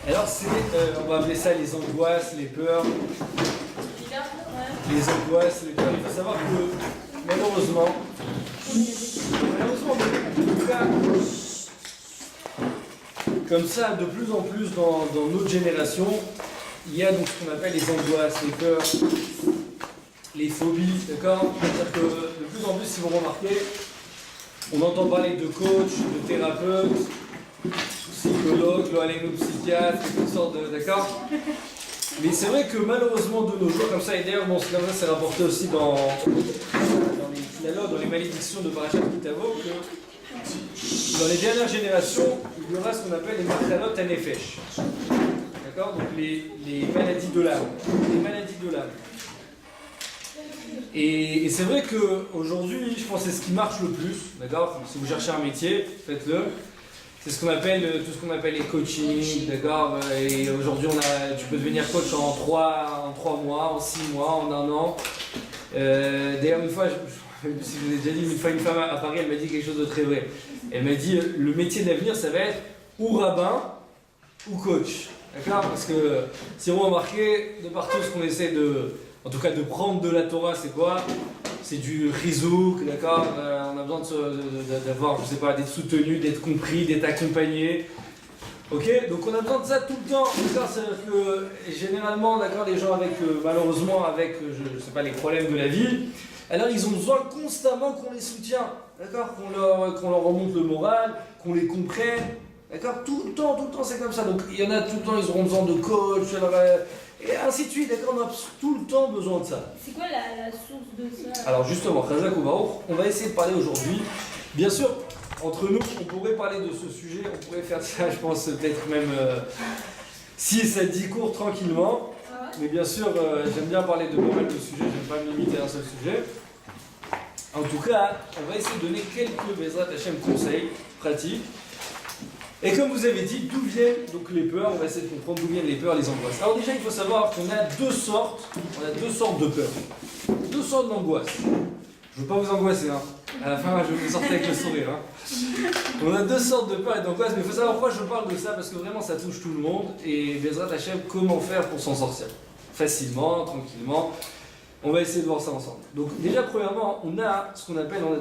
Alors, on va appeler ça les angoisses, les peurs. Les angoisses, les peurs. Il faut savoir que, malheureusement, en tout cas, comme ça, de plus en plus dans notre génération, il y a donc ce qu'on appelle les angoisses, les peurs, les phobies, d'accord? C'est-à-dire que de plus en plus, si vous remarquez, on entend parler de coach, de thérapeute, psychologue, psychiatre, toutes sortes de. D'accord? Mais c'est vrai que malheureusement de nos jours, comme ça, et d'ailleurs, bon, c'est rapporté aussi dans les malédictions de Parashat Kitavo, que dans les dernières générations, il y aura ce qu'on appelle les machalot hanefesh. D'accord? Donc les maladies de l'âme. Les maladies de l'âme. Et c'est vrai qu'aujourd'hui, je pense que c'est ce qui marche le plus. D'accord? Si vous cherchez un métier, faites-le. C'est ce qu'on appelle, tout ce qu'on appelle les coachings, d'accord? Et aujourd'hui, tu peux devenir coach en 3 mois, en 6 mois, en 1 an. D'ailleurs, une fois, je ne sais pas si je vous ai déjà dit, une femme à Paris, elle m'a dit quelque chose de très vrai. Elle m'a dit, le métier d'avenir, ça va être ou rabbin ou coach. D'accord? Parce que si vous remarquez, de partout, ce qu'on essaie en tout cas de prendre de la Torah, c'est quoi? C'est du rizouk, d'accord? On a besoin d'avoir, je sais pas, d'être soutenu, d'être compris, d'être accompagné. Ok? Donc on a besoin de ça tout le temps. C'est-à-dire que généralement, d'accord, les gens malheureusement, avec, je sais pas, les problèmes de la vie, alors ils ont besoin constamment qu'on les soutienne, d'accord? Qu'on leur remonte le moral, qu'on les comprenne, d'accord? Tout le temps, c'est comme ça. Donc il y en a tout le temps, ils auront besoin de coach, et ainsi de suite, d'accord? On a tout le temps besoin de ça. C'est quoi la source de ça? Alors justement, Chazak ou Baruch, on va essayer de parler aujourd'hui. Bien sûr, entre nous, on pourrait parler de ce sujet, on pourrait faire ça, je pense, peut-être même si ça dit court tranquillement. Mais bien sûr, j'aime bien parler de pas mal de sujets, j'aime pas me limiter à un seul sujet. En tout cas, on va essayer de donner quelques Bezrat Hashem conseils pratiques. Et comme vous avez dit, d'où viennent donc les peurs? On va essayer de comprendre d'où viennent les peurs, les angoisses. Alors déjà, il faut savoir qu'on a deux sortes de peurs, 2 sortes d'angoisses. Je ne veux pas vous angoisser, hein. À la fin, je vais vous sortir avec le sourire. Hein. On a 2 sortes de peurs et d'angoisses, mais il faut savoir pourquoi je parle de ça, parce que vraiment ça touche tout le monde. Et Bezrat Hashem, comment faire pour s'en sortir? Facilement, tranquillement. On va essayer de voir ça ensemble. Donc déjà, premièrement, on a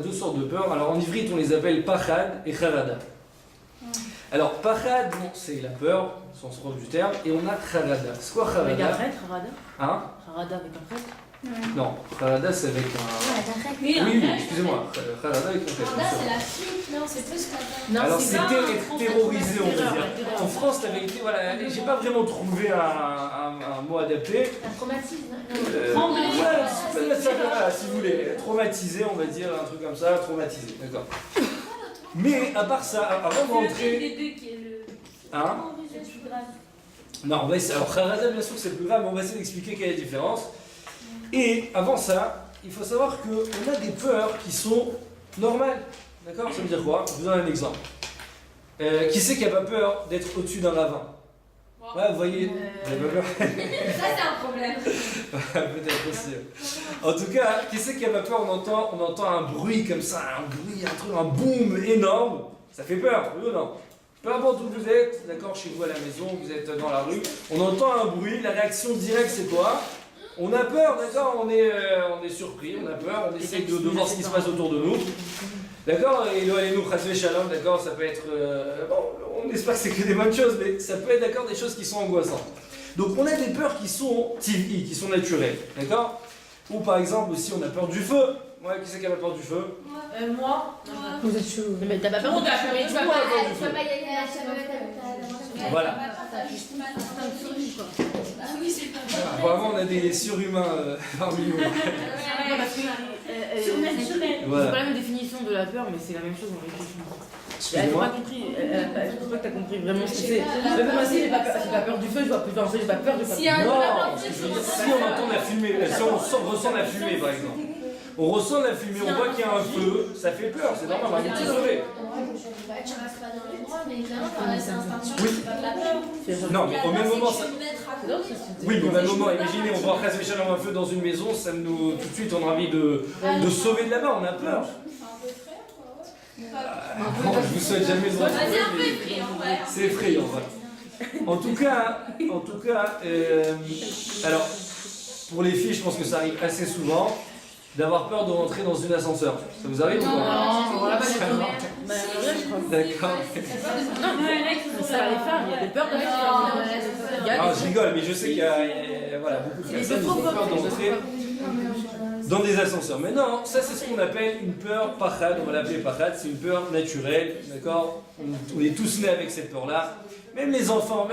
2 sortes de peurs. Alors en ivrite, on les appelle pachad et charada. Alors, pachad, bon, c'est la peur, au sens propre du terme, et on a charada. C'est quoi charada? Avec un prêtre, charada? Hein? Charada avec un prêtre? Non, charada c'est avec un. Oui, excusez-moi, charada avec un prêtre. Là, c'est la flippe, non, c'est plus que la. Alors, c'était être terrorisé, on va dire. En France, la vérité, voilà, j'ai pas vraiment trouvé un mot adapté. Un traumatisme. Voilà, si vous voulez, traumatisé, on va dire, un truc comme ça, traumatisé, d'accord. Mais à part ça, avant de rentrer. C'est le deux qui est le. Hein? C'est le plus grave. Non, on va essayer. Alors, Harada, bien sûr, c'est le plus grave, mais on va essayer d'expliquer quelle est la différence. Et avant ça, il faut savoir qu'on a des peurs qui sont normales. D'accord? Ça veut dire quoi? Je vous donne un exemple. Qui c'est qui n'a pas peur d'être au-dessus d'un ravin? Ouais, vous voyez, vous n'avez pas peur? Ça, c'est un problème. Peut-être aussi. En tout cas, qui c'est qui n'a pas peur? On entend un bruit comme ça, un boom énorme. Ça fait peur, oui ou non? Peu importe où vous êtes, d'accord, chez vous à la maison, vous êtes dans la rue, on entend un bruit, la réaction directe c'est quoi? On a peur, d'accord, on est surpris, on a peur, on essaie de voir ce qui se passe autour de nous. D'accord, et nous Chazvé Shalom, d'accord, ça peut être. Bon, on espère que c'est que des bonnes choses, mais ça peut être d'accord des choses qui sont angoissantes. Donc on a des peurs qui sont tivi, qui sont naturelles, d'accord? Ou par exemple aussi on a peur du feu. Ouais, qui c'est qui a pas peur du feu? Moi. Vous êtes chaud. Mais t'as pas peur de fumer, tu vas pas y aller à la. Voilà. Ah oui, c'est pas vrai. Apparemment on a des surhumains parmi nous. C'est pas la même définition de la peur, mais c'est la même chose en réfléchissant. Elle n'a pas compris, je pense pas que tu as compris vraiment ce que c'est. Moi aussi, j'ai pas peur du feu, j'ai pas peur de Si un non, si on entend la fumée, si on ressent la fumée par exemple. On ressent la fumée, on voit qu'il y a un feu, ça fait peur, c'est normal, on va vite sauver. Tu restes pas dans les droits, mais évidemment, c'est instinctif, c'est pas de la peur. Non, mais au même moment, ça. Oui, mais au même moment, chose imaginez, on voit Chas Véchal en un feu dans une maison, ça nous, tout de suite, on a envie de sauver de là-bas, on a peur. C'est un peu effrayant, quoi, ouais. Je vous souhaite jamais le droit de C'est un peu effrayant, ouais. C'est effrayant, voilà. En tout cas, alors, pour les filles, je pense que ça arrive assez souvent d'avoir peur de rentrer dans une ascenseur. Ça vous arrive ou pas? Non, voilà, pas du Ça tout. va. Bah, ouais, je crois. D'accord. Non, c'est pas les femmes, il y a des peurs de Ah, je rigole, mais je sais qu'il y a voilà, beaucoup de personnes qui ont peur de rentrer dans des ascenseurs. Mais non, ça c'est ce qu'on appelle une peur pachad, on va l'appeler pachad, c'est une peur naturelle, d'accord? On est tous nés avec cette peur-là. Même les enfants,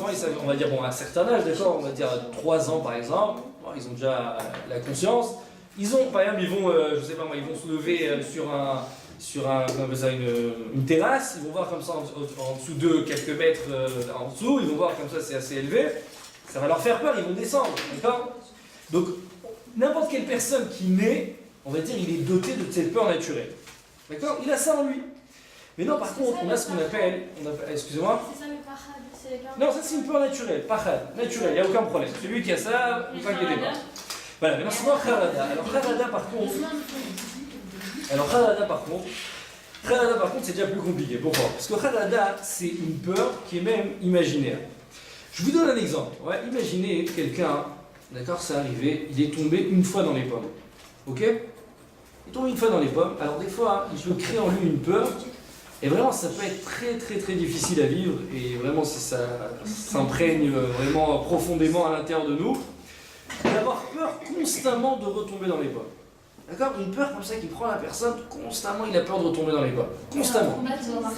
ils savent, on va dire, bon, à un certain âge, d'accord? On va dire 3 ans par exemple, bon, ils ont déjà la conscience. Ils ont, par exemple, ils vont, je sais pas moi, ils vont se lever comment on appelle ça, une terrasse, ils vont voir comme ça en dessous d'eux, quelques mètres en dessous, ils vont voir comme ça c'est assez élevé, ça va leur faire peur, ils vont descendre, d'accord? Donc, n'importe quelle personne qui naît, on va dire, il est doté de cette peur naturelle, d'accord? Il a ça en lui. Mais non, par contre, on a ce qu'on appelle, excusez-moi? C'est ça le pachad, c'est les peurs. Non, ça c'est une peur naturelle, pachad, naturelle, il n'y a aucun problème. Celui qui a ça, ne vous inquiétez pas. Voilà, maintenant c'est moi kharada. Alors kharada par contre, c'est déjà plus compliqué. Pourquoi? Parce que kharada, c'est une peur qui est même imaginaire. Je vous donne un exemple. Ouais, imaginez quelqu'un, d'accord, c'est arrivé, il est tombé une fois dans les pommes. Ok? Il est tombé une fois dans les pommes. Alors des fois, il peut créer en lui une peur. Et vraiment, ça peut être très très très difficile à vivre. Et vraiment, si ça s'imprègne vraiment profondément à l'intérieur de nous, d'avoir peur constamment de retomber dans les pommes. D'accord? Une peur comme ça qui prend la personne, constamment il a peur de retomber dans les pommes. Constamment.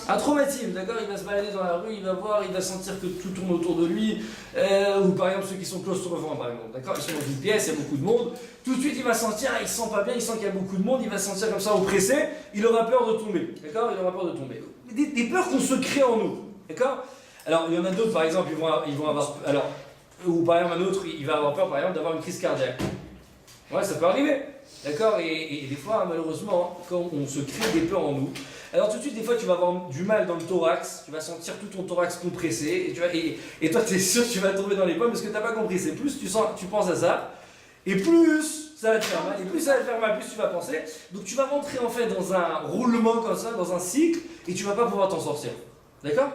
Un traumatisme, d'accord? Il va se balader dans la rue, il va voir, il va sentir que tout tourne autour de lui. Ou par exemple ceux qui sont claustrophones, par exemple. D'accord? Ils sont dans une pièce, il y a beaucoup de monde. Tout de suite il va sentir, il se sent pas bien, il sent qu'il y a beaucoup de monde, il va se sentir comme ça oppressé, il aura peur de tomber. D'accord? Il aura peur de tomber. Des peurs qu'on se crée en nous. D'accord? Alors il y en a d'autres, par exemple, ils vont avoir. Alors, ou par exemple un autre, il va avoir peur par exemple d'avoir une crise cardiaque. Ouais, ça peut arriver. D'accord? Et des fois, malheureusement, quand on se crée des peurs en nous, alors tout de suite, des fois, tu vas avoir du mal dans le thorax, tu vas sentir tout ton thorax compressé, et toi, tu es sûr que tu vas tomber dans les pommes parce que tu n'as pas compris. C'est plus tu penses à ça, et plus ça va te faire mal, et plus ça va te faire mal, plus tu vas penser. Donc tu vas rentrer en fait dans un roulement comme ça, dans un cycle, et tu vas pas pouvoir t'en sortir. D'accord?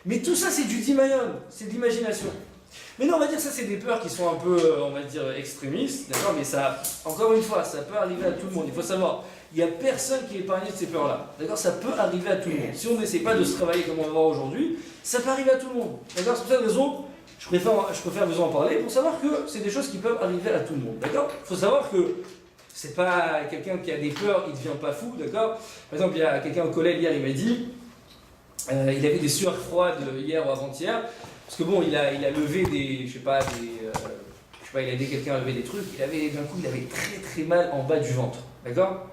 Mais tout ça, c'est du dimayon, c'est de l'imagination. Mais non, on va dire ça, c'est des peurs qui sont un peu, on va dire, extrémistes, d'accord? Mais ça, encore une fois, ça peut arriver à tout le monde. Il faut savoir, il n'y a personne qui est épargné de ces peurs-là, d'accord? Ça peut arriver à tout le monde. Si on n'essaie pas de se travailler comme on va voir aujourd'hui, ça peut arriver à tout le monde, d'accord? C'est pour cette raison, je préfère vous en parler pour savoir que c'est des choses qui peuvent arriver à tout le monde, d'accord? Il faut savoir que c'est pas quelqu'un qui a des peurs, il ne devient pas fou, d'accord? Par exemple, il y a quelqu'un au collège hier, il m'a dit, il avait des sueurs froides hier ou avant-hier. Parce que bon, il a levé des, il a aidé quelqu'un à lever des trucs, d'un coup, il avait très très mal en bas du ventre, d'accord?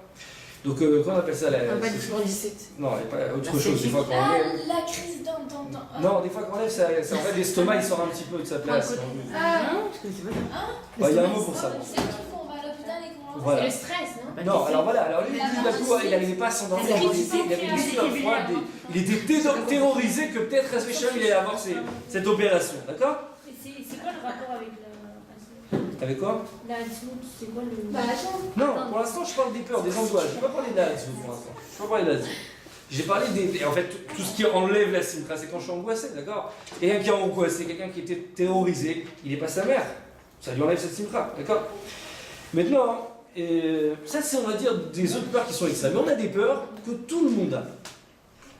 Donc, comment on appelle ça? En bas du 17. Non, il n'y a pas autre chose, des fois quand on lève. La crise dans. Non, des fois quand on lève, en fait, l'estomac, il sort un petit peu de sa place. Non, je connaissais pas ça. Il y a un mot pour ça. C'est le truc qu'on va à l'hôpital et qu'on Voilà. C'est le stress, non? Non, alors voilà, alors lui, d'un coup, il n'arrivait pas à s'endormir, il avait des sueurs froides, il était terrorisé que peut-être Resvécham, il allait avoir cette opération, d'accord? C'est quoi le rapport avec la. Avec quoi? La Hatzmout, c'est quoi le. Bah, attends. Non, pour l'instant, je parle des peurs, des angoisses. Je ne vais pas parler de la Hatzmout pour l'instant. Je ne vais pas parler de la Hatzmout. J'ai parlé en fait, tout ce qui enlève la simcha, c'est quand je suis angoissé, d'accord? Quelqu'un qui est angoissé, quelqu'un qui était terrorisé, il n'est pas sa mère. Ça lui enlève cette simcha, d'accord? Maintenant, ça, c'est, on va dire, des autres peurs qui sont extrêmes. Mais on a des peurs que tout le monde a.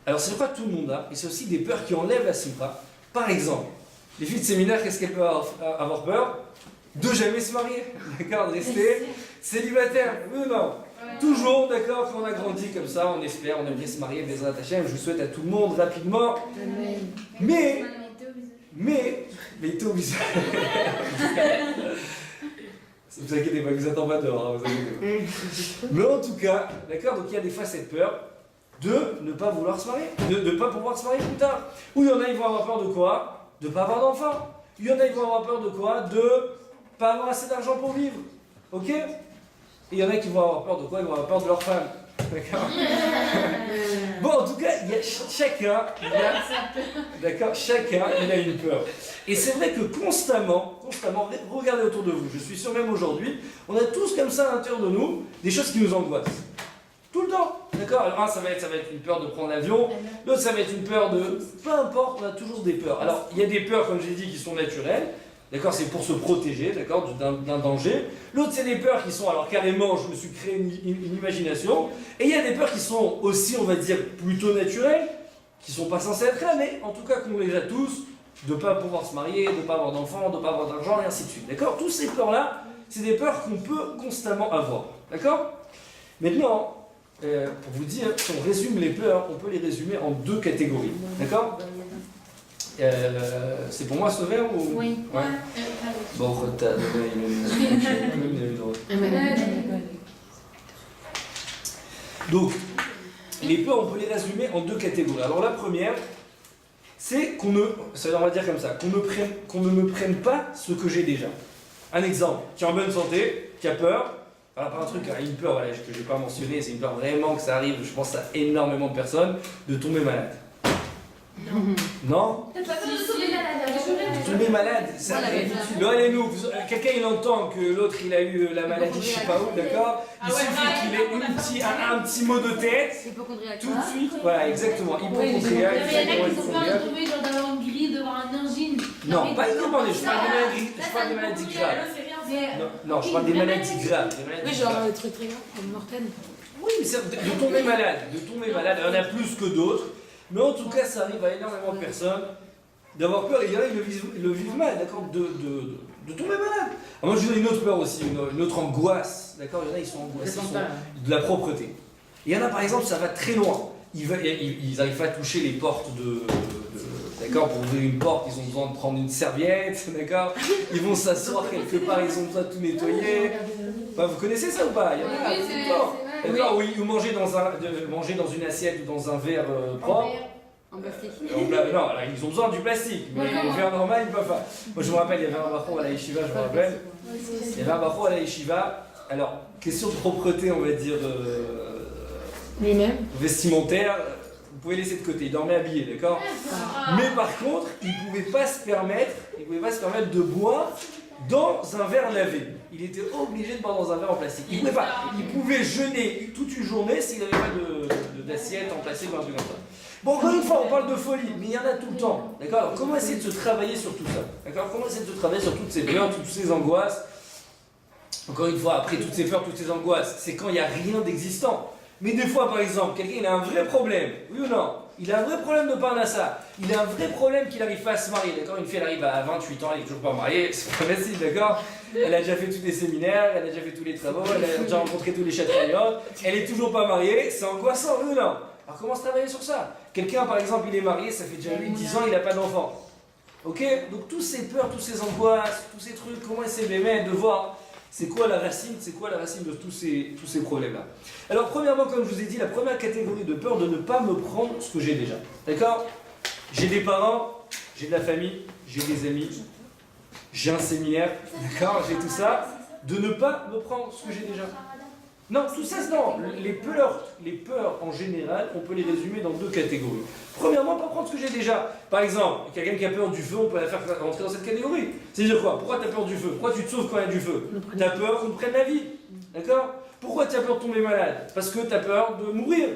Alors, c'est pas tout le monde a, et c'est aussi des peurs qui enlèvent la simcha. Par exemple, les filles de séminaire, qu'est-ce qu'elles peuvent avoir peur? De jamais se marier, d'accord? De rester célibataire. Oui, non. Toujours, d'accord, quand on a grandi comme ça, on espère, on aimerait se marier, Bezrat Hashem, je vous souhaite à tout le monde rapidement. Mais il était au visage. Vous inquiétez pas, vous êtes en bas dehors, hein, vous inquiétez pas. Mais en tout cas, d'accord, donc il y a des fois cette peur de ne pas vouloir se marier, de ne pas pouvoir se marier plus tard. Ou il y en a, ils vont avoir peur de quoi? De ne pas avoir d'enfants. Il y en a, ils vont avoir peur de quoi? De ne pas avoir assez d'argent pour vivre. Ok? Et il y en a qui vont avoir peur de quoi? Ils vont avoir peur de leur femme. D'accord? Bon, en tout cas, il y a chacun il a une peur. Et c'est vrai que constamment, regardez autour de vous, je suis sûr même aujourd'hui, on a tous comme ça à l'intérieur de nous des choses qui nous angoissent. Tout le temps. D'accord? Alors, un, ça va être une peur de prendre l'avion. L'autre, ça va être une peur de... Peu importe, on a toujours des peurs. Alors, il y a des peurs, comme j'ai dit, qui sont naturelles. D'accord? C'est pour se protéger, d'accord, d'un danger. L'autre, c'est des peurs qui sont, alors carrément, je me suis créé une imagination. Et il y a des peurs qui sont aussi, on va dire, plutôt naturelles, qui sont pas censées être là, mais en tout cas, qu'on les a tous, de ne pas pouvoir se marier, de ne pas avoir d'enfants, de ne pas avoir d'argent, et ainsi de suite. D'accord? Toutes ces peurs-là, c'est des peurs qu'on peut constamment avoir. D'accord? Maintenant, pour vous dire, si on résume les peurs, on peut les résumer en 2 catégories. D'accord? C'est pour moi ce verre ou... Oui. Ouais. Bon, retard. Donc, les peurs, on peut les résumer en 2 catégories. Alors la première, c'est qu'on on va dire comme ça, qu'on ne me prenne pas ce que j'ai déjà. Un exemple, tu es en bonne santé, tu as peur. Alors, pas un truc, une peur voilà, que je n'ai pas mentionné, c'est une peur vraiment que ça arrive, je pense à énormément de personnes, de tomber malade. Non? T'as pas peur de tomber malade? Tomber malade, ça nous, quelqu'un il entend que l'autre il a eu la maladie, je sais pas où, d'accord? Il suffit qu'il ait un petit mot de tête, tout de suite, voilà, exactement, hypochondriaque. Il y en a qui sont peur de tomber, genre d'avoir une grille, d'avoir un angine. Non, pas une commande, je parle des maladies graves. Non, je parle des maladies graves. Oui, genre des trucs très graves, comme mortels. Oui, mais de tomber malade, il y en a plus que d'autres. Mais en tout cas, ça arrive à énormément de personnes d'avoir peur. Et il y en a, ils le vivent mal, d'accord, de tomber malade. Alors moi, je donne une autre peur aussi, une autre angoisse, d'accord. Il y en a, ils sont angoissés, de la propreté. Il y en a, par exemple, ça va très loin. Ils n'arrivent pas à toucher les portes d'accord, pour ouvrir une porte, ils ont besoin de prendre une serviette, d'accord. Ils vont s'asseoir quelque part, ils ont besoin de tout nettoyer. Enfin, vous connaissez ça ou pas? Il y en a, tout le temps. D'accord, oui, ou manger dans une assiette ou dans un verre propre. En plastique. Non, alors, ils ont besoin du plastique, mais le verre normal, ils ne peuvent pas. Moi, je me rappelle, il y avait un bachor à la yeshiva, je me rappelle. Il y avait un bachor à la yeshiva. Alors, question de propreté, on va dire, lui-même, vestimentaire, vous pouvez laisser de côté. Il dormait habillé, d'accord? Mais par contre, il ne pouvait pas se permettre de boire dans un verre lavé. Il était obligé de boire dans un verre en plastique. Il pouvait pas. Il pouvait jeûner toute une journée s'il n'avait pas d'assiette en plastique ou un truc comme ça. Bon, encore une fois, on parle de folie, mais il y en a tout le temps. D'accord? Alors, comment essayer de se travailler sur tout ça? D'accord? Comment essayer de se travailler sur toutes ces peurs, toutes ces angoisses? Encore une fois, après toutes ces peurs, toutes ces angoisses, c'est quand il n'y a rien d'existant. Mais des fois, par exemple, quelqu'un il a un vrai problème, oui ou non? Il a un vrai problème de parnassa. Il a un vrai problème qu'il n'arrive pas à se marier, d'accord? Une fille, elle arrive à 28 ans, elle n'est toujours pas mariée, c'est pas facile, d'accord? Elle a déjà fait tous les séminaires, elle a déjà fait tous les travaux, elle a déjà rencontré tous les châtelagnants, elle est toujours pas mariée, c'est angoissant, oui ou non? Alors comment se travailler sur ça? Quelqu'un, par exemple, il est marié, ça fait déjà 8-10 ans, il n'a pas d'enfant. Ok? Donc toutes ces peurs, toutes ces angoisses, tous ces trucs, comment essayer de voir c'est quoi la racine de tous ces problèmes-là. Alors premièrement, comme je vous ai dit, la première catégorie de peur de ne pas me prendre ce que j'ai déjà. D'accord? J'ai des parents, j'ai de la famille, j'ai des amis, j'ai un séminaire, d'accord? J'ai tout ça. De ne pas me prendre ce que j'ai déjà. Non, tout ça, non. Les peurs en général, on peut les résumer dans 2 catégories. Premièrement, pas prendre ce que j'ai déjà. Par exemple, quelqu'un qui a peur du feu, on peut la faire rentrer dans cette catégorie. C'est-à-dire quoi? Pourquoi tu as peur du feu? Pourquoi tu te sauves quand il y a du feu? Tu as peur qu'on te prenne la vie. D'accord? Pourquoi tu as peur de tomber malade? Parce que tu as peur de mourir.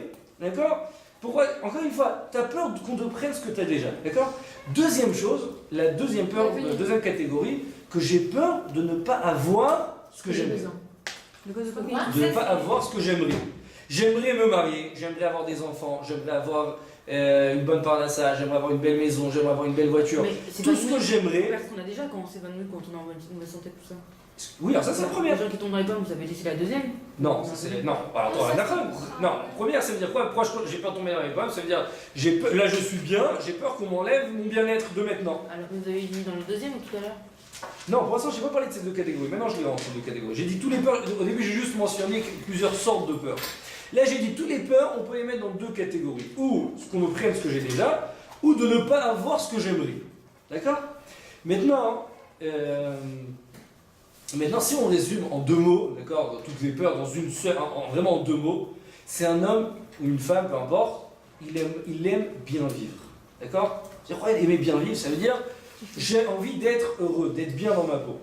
D'accord? Pourquoi? Encore une fois, tu as peur qu'on te prenne ce que tu as déjà. D'accord? Deuxième chose, la deuxième catégorie, que j'ai peur de ne pas avoir ce que j'aimerais. De ne pas avoir ce que j'aimerais. J'aimerais me marier, j'aimerais avoir des enfants, j'aimerais avoir une bonne parnassa, j'aimerais avoir une belle maison, j'aimerais avoir une belle voiture. Tout ce que j'aimerais. Parce qu'on a déjà quand on s'évanouit, quand on est en bonne santé, tout ça. Oui, alors ça c'est la première. Les gens qui tombent dans les pommes, vous avez dit c'est la deuxième? Non, non. Alors attends, d'accord. Non, la première, ça veut dire quoi? J'ai peur de tomber dans les pommes, ça veut dire là je suis bien, j'ai peur qu'on m'enlève mon bien-être de maintenant. Alors vous avez dit dans le deuxième ou tout à l'heure? Non, pour l'instant, je n'ai pas parlé de ces 2 catégories. Maintenant, je les rends ces 2 catégories. J'ai dit tous les peurs. Au début, j'ai juste mentionné plusieurs sortes de peurs. Là, j'ai dit tous les peurs, on peut les mettre dans 2 catégories. Ou ce qu'on me prenne ce que j'ai déjà, ou de ne pas avoir ce que j'aimerais. D'accord? Maintenant, si on résume en 2 mots, d'accord, toutes les peurs dans une seule, vraiment en 2 mots, c'est un homme ou une femme, peu importe, il aime bien vivre. D'accord? C'est-à-dire quoi, aimer bien vivre, ça veut dire j'ai envie d'être heureux, d'être bien dans ma peau.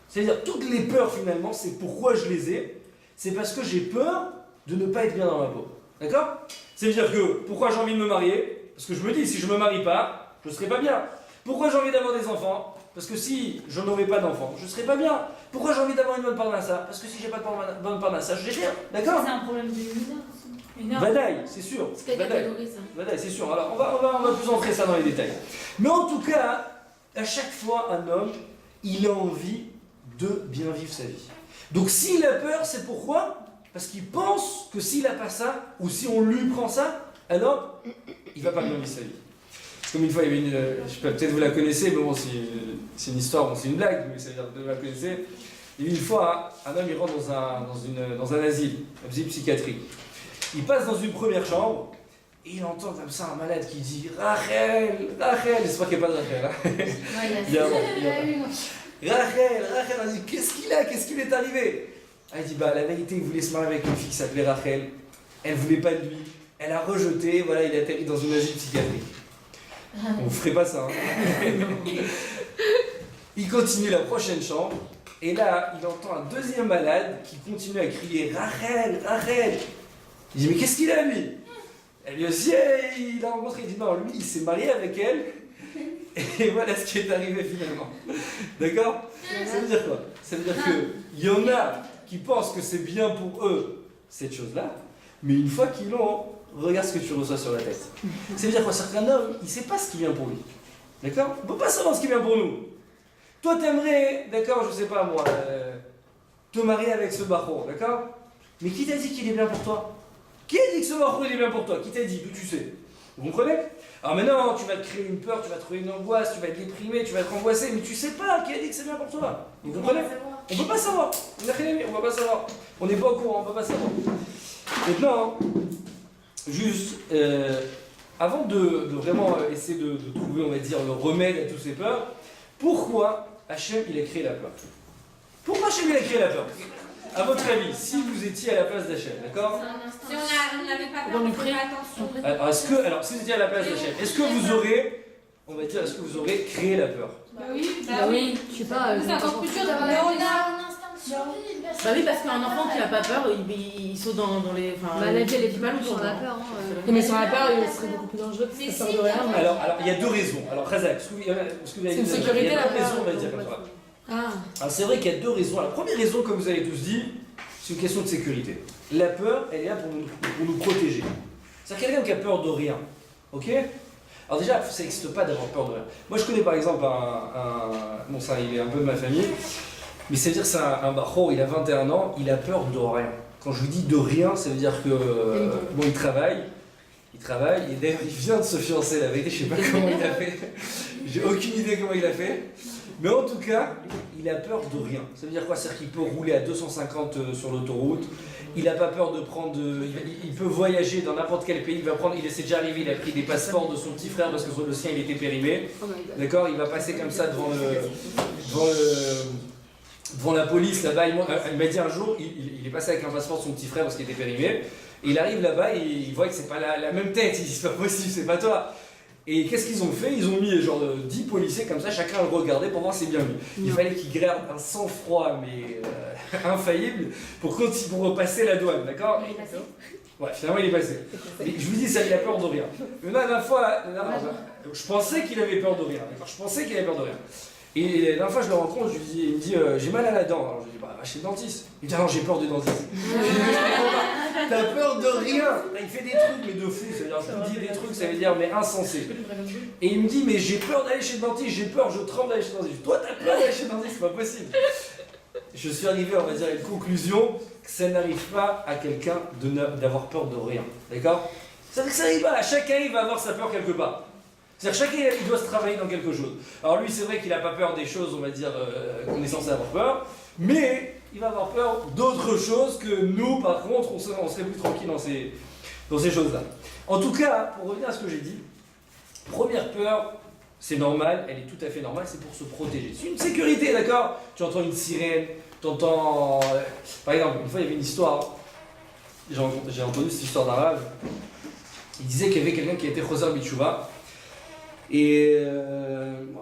C'est-à-dire, toutes les peurs, finalement, c'est pourquoi je les ai. C'est parce que j'ai peur de ne pas être bien dans ma peau. D'accord? C'est-à-dire que, pourquoi j'ai envie de me marier? Parce que je me dis, si je ne me marie pas, je ne serai pas bien. Pourquoi j'ai envie d'avoir des enfants? Parce que si je n'aurai pas d'enfants, je ne serai pas bien. Pourquoi j'ai envie d'avoir une bonne parnassa? Parce que si j'ai pas de bonne parnassa, je n'ai rien. D'accord? C'est un problème de mineur. Vadaï, c'est sûr. C'est quelle Vadaï. catégorie ça? Vadaï, c'est sûr. Alors, on va plus entrer ça dans les détails. Mais en tout cas, à chaque fois, un homme, il a envie de bien vivre sa vie. Donc, s'il a peur, c'est pourquoi? Parce qu'il pense que s'il n'a pas ça, ou si on lui prend ça, alors, il va pas bien vivre sa vie. Comme une fois, il y avait une. Je sais pas, peut-être vous la connaissez, mais bon, c'est une histoire, bon, c'est une blague, mais ça veut dire que vous la connaissez. Il y a une fois, un homme, il rentre dans un asile psychiatrique. Il passe dans une première chambre, et il entend comme ça un malade qui dit Rachel, Rachel. J'espère qu'il n'y a pas de Rachel. Hein. Il y a Rachel, elle dit qu'est-ce qu'il a? Qu'est-ce qui lui est arrivé? Elle dit bah la vérité, il voulait se marier avec une fille qui s'appelait Rachel. Elle voulait pas de lui. Elle a rejeté, voilà, il a atterri dans une asile psychiatrique. On ne ferait pas ça. Hein. Il continue la prochaine chambre, et là, il entend un deuxième malade qui continue à crier Rachel, Rachel. Il dit mais qu'est-ce qu'il a lui? Elle lui aussi, il a rencontré, il dit non, lui, il s'est marié avec elle. Et voilà ce qui est arrivé finalement. D'accord? Ça veut dire quoi? Ça veut dire qu'il y en a qui pensent que c'est bien pour eux, cette chose-là, mais une fois qu'ils l'ont, regarde ce que tu reçois sur la tête. Ça veut dire quoi? C'est qu'un homme, il ne sait pas ce qui vient pour lui. D'accord? On ne peut pas savoir ce qui vient pour nous. Toi, t'aimerais, d'accord, je sais pas moi, te marier avec ce barreau, d'accord? Mais qui t'a dit qu'il est bien pour toi? Qui a dit que ce barreau il est bien pour toi? Qui t'a dit? Que tu sais? Vous comprenez? Alors maintenant, tu vas te créer une peur, tu vas te trouver une angoisse, tu vas être déprimé, tu vas être angoissé, mais tu sais pas qui a dit que c'est bien pour toi. Vous comprenez? On peut pas savoir. On va pas savoir. On n'est pas au courant, on peut pas savoir. Maintenant, juste, avant de vraiment essayer de trouver, on va dire, le remède à toutes ces peurs, pourquoi Hachem il a créé la peur? Pourquoi Hachem il a créé la peur? À votre avis, si vous étiez à la place d'Hachem, d'accord? Si on n'avait pas peur, on ferait attention. Alors, si vous étiez à la place d'Hachem, est-ce que vous aurez, on va dire, est-ce que vous aurez créé la peur? Bah oui, Je sais pas. c'est encore plus dur d'avoir un instinct de survie. Bah oui, parce qu'un enfant qui n'a pas peur, il saute dans les. Enfin, Bah, la vie, elle est il plus mal mal autour. sur la peur. Mais sans la peur, il serait beaucoup plus dangereux Mais que ça si, peur de rien. Alors, il y a deux raisons. Alors, Razak, ce que vous avez C'est une dit, sécurité, il y a la deux peur. raisons, on va dire comme ça. Ah, Alors, c'est vrai qu'il y a deux raisons. La première raison, comme vous avez tous dit, c'est une question de sécurité. La peur, elle est là pour nous protéger. C'est-à-dire quelqu'un qui a peur de rien. Ok? Alors déjà, ça n'existe pas d'avoir peur de rien. Moi, je connais par exemple bon, ça, il est un peu de ma famille, mais c'est-à-dire que c'est un barreau, il a 21 ans, il a peur de rien. Quand je vous dis de rien, ça veut dire que, bon, il travaille, et d'ailleurs, il vient de se fiancer, la vérité, je ne sais pas comment il a fait. J'ai aucune idée comment il a fait. Mais en tout cas, il a peur de rien. Ça veut dire quoi? C'est-à-dire qu'il peut rouler à 250 sur l'autoroute. Il n'a pas peur de prendre. Il peut voyager dans n'importe quel pays. Il s'est déjà arrivé, il a pris des passeports de son petit frère parce que le sien il était périmé. D'accord? Il va passer comme ça devant la police là-bas. Il m'a dit un jour, il est passé avec un passeport de son petit frère parce qu'il était périmé. Et il arrive là-bas et il voit que c'est pas la même tête. Il dit c'est pas possible, c'est pas toi. Et qu'est-ce qu'ils ont fait? Ils ont mis genre 10 policiers comme ça, chacun le regardait pour voir si c'est bien lui. Il fallait qu'il garde un sang-froid mais infaillible pour passer la douane, d'accord? Ouais, finalement il est passé. Mais je vous dis, ça, il a peur de rien. Mais là, la fois, je pensais qu'il avait peur de rien, d'accord? Je pensais qu'il avait peur de rien. Et la dernière fois, je le rencontre, il me dit j'ai mal à la dent. Alors je lui dis bah va chez le dentiste. Il me dit ah non, j'ai peur du dentiste. Je lui dis mais je comprends pas. T'as peur de rien. Il fait des trucs mais de fou. C'est-à-dire je vous dis des trucs, ça veut dire mais insensé. Et il me dit mais j'ai peur d'aller chez le dentiste, j'ai peur, je tremble d'aller chez le dentiste. Toi t'as peur d'aller chez le dentiste, c'est pas possible. Je suis arrivé, on va dire, à une conclusion que ça n'arrive pas à quelqu'un d'avoir peur de rien. D'accord? Ça veut dire que ça arrive pas. Chacun il va avoir sa peur quelque part. C'est-à-dire que chacun il doit se travailler dans quelque chose. Alors lui c'est vrai qu'il n'a pas peur des choses, on va dire, qu'on est censé avoir peur, mais il va avoir peur d'autres choses que nous par contre on serait plus tranquille dans ces choses-là. En tout cas, pour revenir à ce que j'ai dit, première peur, c'est normal, elle est tout à fait normale, c'est pour se protéger. C'est une sécurité, d'accord? Tu entends une sirène, tu entends... Par exemple, une fois il y avait une histoire, j'ai entendu cette histoire d'arabe, il disait qu'il y avait quelqu'un qui était Khosar Bichouba. Et bon,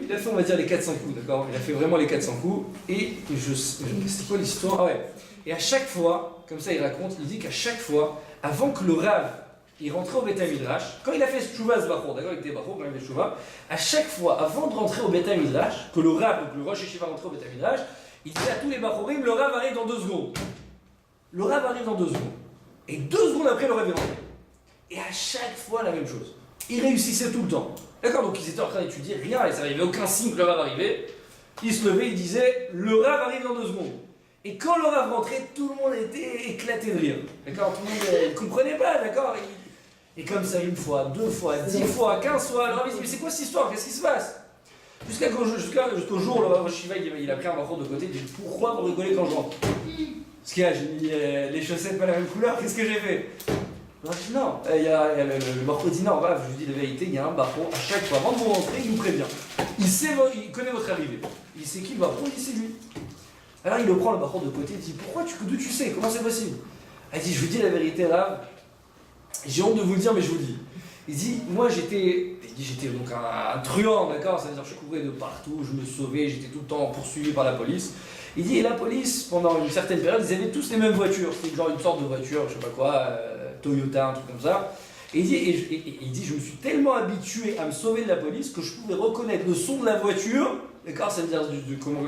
il a fait, on va dire, les 400 coups, d'accord? Il a fait vraiment les 400 coups. Et c'était quoi l'histoire? Ah ouais. Et à chaque fois, comme ça il raconte, il dit qu'à chaque fois, avant que le Rav il rentrait au Beth Midrash, quand il a fait Tchouva ce Bachor, d'accord, il était Bachor quand il a fait Tchouva, à chaque fois, avant de rentrer au Beth Midrash, que le Rav, donc le Rosh Yeshiva rentrait au Beth Midrash, il disait à tous les Bachorim, le Rav arrive dans 2 secondes. Le Rav arrive dans 2 secondes. Et 2 secondes après, le Rav est rentré. Et à chaque fois, la même chose. Il réussissait tout le temps. D'accord, donc ils étaient en train d'étudier, rien, et ça n'avait aucun signe que le Rav arrivait. Il se levait, il disait, le Rav arrive dans 2 secondes. Et quand le Rav rentrait, tout le monde était éclaté de rire. D'accord, tout le monde ne comprenait pas, d'accord. Et comme ça, 1 fois, 2 fois, 10 fois, 15 fois, alors il dit, mais c'est quoi cette histoire? Qu'est-ce qui se passe? Jusqu'au jour où le Rosh Yeshiva il a pris un Bachor de côté, il dit, pourquoi vous rigolez quand je rentre? Parce qu'il y a, j'ai mis les chaussettes pas la même couleur, qu'est-ce que j'ai fait? Je dis non, le Bachor dit non, je vous dis la vérité, il y a un Bachor, à chaque fois, avant de vous rentrer, il nous prévient. Il connaît votre arrivée. Il sait qui le Bachor, il dit c'est lui. Alors il le prend le Bachor de côté, il dit, d'où tu sais, comment c'est possible? Il dit, je vous dis la vérité, Rav, j'ai honte de vous le dire, mais je vous le dis. Il dit, moi j'étais donc un truand, d'accord, ça veut dire que je courais de partout, je me sauvais, j'étais tout le temps poursuivi par la police. Il dit, et la police, pendant une certaine période, ils avaient tous les mêmes voitures, c'était genre une sorte de voiture, je sais pas quoi, Toyota, un truc comme ça. Et il dit, je me suis tellement habitué à me sauver de la police que je pouvais reconnaître le son de la voiture, d'accord, ça veut dire comment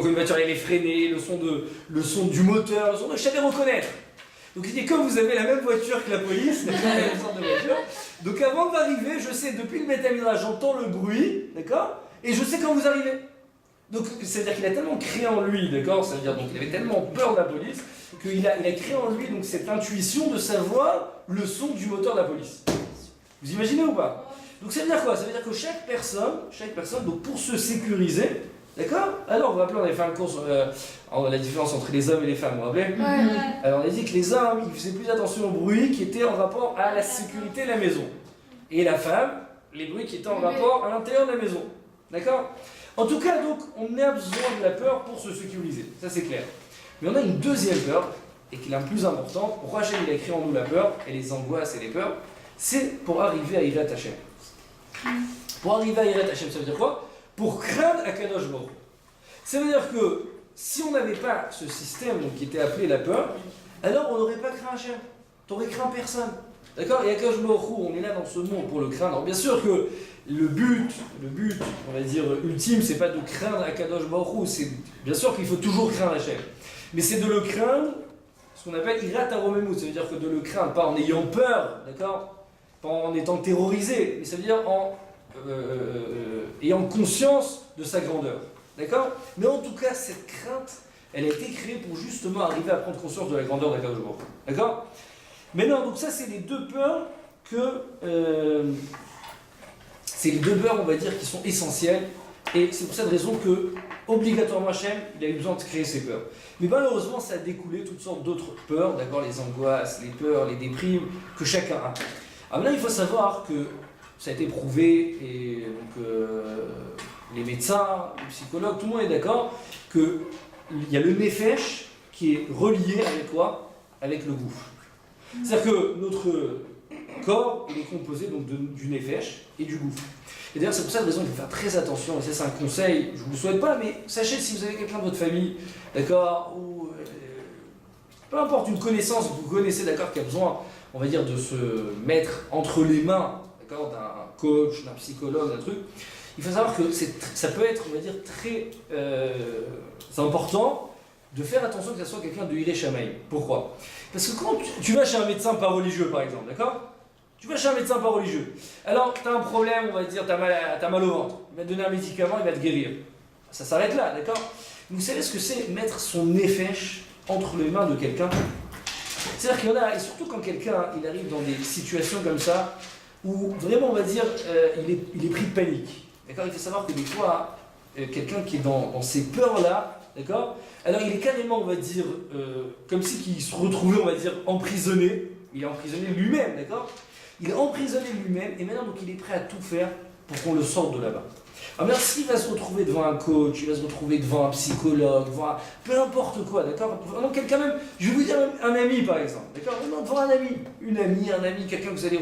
une voiture elle est freinée, le son du moteur, je savais reconnaître. Donc il dit, comme vous avez la même voiture que la police, la même sorte de voiture, donc avant d'arriver, je sais, depuis le Beth Midrash, j'entends le bruit, d'accord, et je sais quand vous arrivez. Donc c'est-à-dire qu'il a tellement créé en lui, d'accord, c'est-à-dire donc il avait tellement peur de la police, qu'il a créé en lui donc cette intuition de savoir le son du moteur de la police. Vous imaginez ou pas? Donc ça veut dire quoi? Ça veut dire que chaque personne, donc pour se sécuriser, d'accord? Alors, vous vous rappelez, on avait fait un cours sur la différence entre les hommes et les femmes, vous vous rappelez? Alors, on a dit que les hommes, ils faisaient plus attention au bruit qui était en rapport à la sécurité de la maison. Et la femme, les bruits qui étaient en rapport à l'intérieur de la maison. D'accord? En tout cas, donc, on a besoin de la peur pour se sécuriser. Ça, c'est clair. Mais on a une deuxième peur, et qui est la plus importante. Pourquoi Hachem, il a créé en nous la peur, et les angoisses et les peurs? C'est pour arriver à Yirat Hachem. Pour arriver à Yirat Hachem, ça veut dire quoi? Pour craindre Akadosh Baruch Hu. Ça veut dire que si on n'avait pas ce système donc, qui était appelé la peur, alors on n'aurait pas craint Hachem. Tu n'aurais craint personne. D'accord? Et Akadosh Baruch Hu, on est là dans ce monde pour le craindre. Alors bien sûr que le but, on va dire, ultime, c'est pas de craindre Akadosh Baruch Hu, c'est bien sûr qu'il faut toujours craindre Hachem. Mais c'est de le craindre, ce qu'on appelle Irat Aromemu, ça veut dire que de le craindre, pas en ayant peur, d'accord? Pas en étant terrorisé, mais ça veut dire en ayant conscience de sa grandeur. D'accord? Mais en tout cas, cette crainte, elle a été créée pour justement arriver à prendre conscience de la grandeur d'Akadosh Baruch Hu. D'accord? Maintenant, donc ça, c'est les deux peurs on va dire, qui sont essentielles. Et c'est pour cette raison que, obligatoirement, Hachem, il a eu besoin de créer ces peurs. Mais malheureusement, ça a découlé toutes sortes d'autres peurs, d'accord? Les angoisses, les peurs, les déprimes, que chacun a. Alors là, il faut savoir que ça a été prouvé, et donc les médecins, les psychologues, tout le monde est d'accord, qu'il y a le nefesh qui est relié avec quoi? Avec le gouffre. C'est-à-dire que notre corps il est composé donc du nefesh et du gouffre. Et d'ailleurs, c'est pour ça qu'il faut faire très attention, et ça c'est un conseil, je ne vous le souhaite pas, mais sachez si vous avez quelqu'un de votre famille, d'accord, ou peu importe, une connaissance que vous connaissez, d'accord, qui a besoin, on va dire, de se mettre entre les mains, d'accord, d'un coach, d'un psychologue, d'un truc, il faut savoir que ça peut être, on va dire, très important de faire attention que ça soit quelqu'un de Hiré Shamaï. Pourquoi? Parce que quand tu vas chez un médecin pas religieux, par exemple, d'accord? Tu vas chez un médecin pas religieux. Alors, tu as un problème, on va dire, tu as mal au ventre. Il va te donner un médicament, il va te guérir. Ça s'arrête là, d'accord? Vous savez ce que c'est mettre son nefesh entre les mains de quelqu'un? C'est-à-dire qu'il y en a, et surtout quand quelqu'un il arrive dans des situations comme ça, où vraiment, on va dire, il est pris de panique. D'accord? Il faut savoir que des fois, quelqu'un qui est dans ces peurs-là, d'accord? Alors il est carrément, on va dire, comme si il se retrouvait, on va dire, emprisonné. Il est emprisonné lui-même, d'accord? Il est emprisonné lui-même, et maintenant, donc, il est prêt à tout faire pour qu'on le sorte de là-bas. Alors maintenant, s'il va se retrouver devant un coach, il va se retrouver devant un psychologue, peu importe quoi, d'accord? Vraiment quelqu'un même, je vais vous dire un ami par exemple, d'accord? Vraiment devant un ami, un ami, quelqu'un que vous allez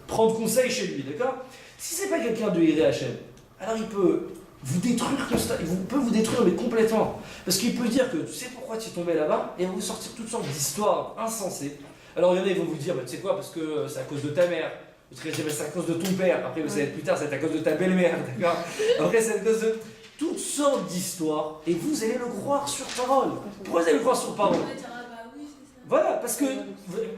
prendre conseil chez lui, d'accord? Si c'est pas quelqu'un de Hiré Hachem, alors il peut vous détruire il peut vous détruire mais complètement. Parce qu'il peut dire que tu sais pourquoi tu es tombé là-bas et vous sortir toutes sortes d'histoires insensées. Alors il y en a, ils vont vous dire, bah, tu sais quoi, parce que c'est à cause de ta mère. Vous direz, c'est à cause de ton père. Après, vous savez plus tard, c'est à cause de ta belle-mère, d'accord? Après, c'est à cause de toutes sortes d'histoires et vous allez le croire sur parole. Pourquoi vous allez le croire sur parole? Voilà, parce que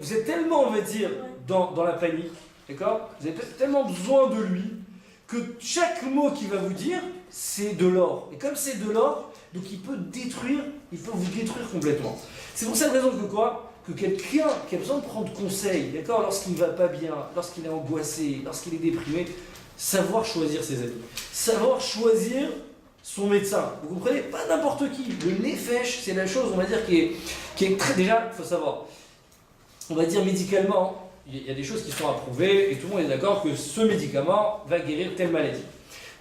vous êtes tellement, on va dire, dans la panique, d'accord? Vous avez tellement besoin de lui que chaque mot qu'il va vous dire, c'est de l'or. Et comme c'est de l'or, donc il peut vous détruire complètement. C'est pour cette raison que quoi? Que quelqu'un qui a besoin de prendre conseil, d'accord, lorsqu'il ne va pas bien, lorsqu'il est angoissé, lorsqu'il est déprimé, savoir choisir ses amis, savoir choisir son médecin. Vous comprenez? Pas n'importe qui. Le nefesh, c'est la chose, on va dire, qui est très... Déjà, il faut savoir, on va dire médicalement, il y a des choses qui sont approuvées et tout le monde est d'accord que ce médicament va guérir telle maladie.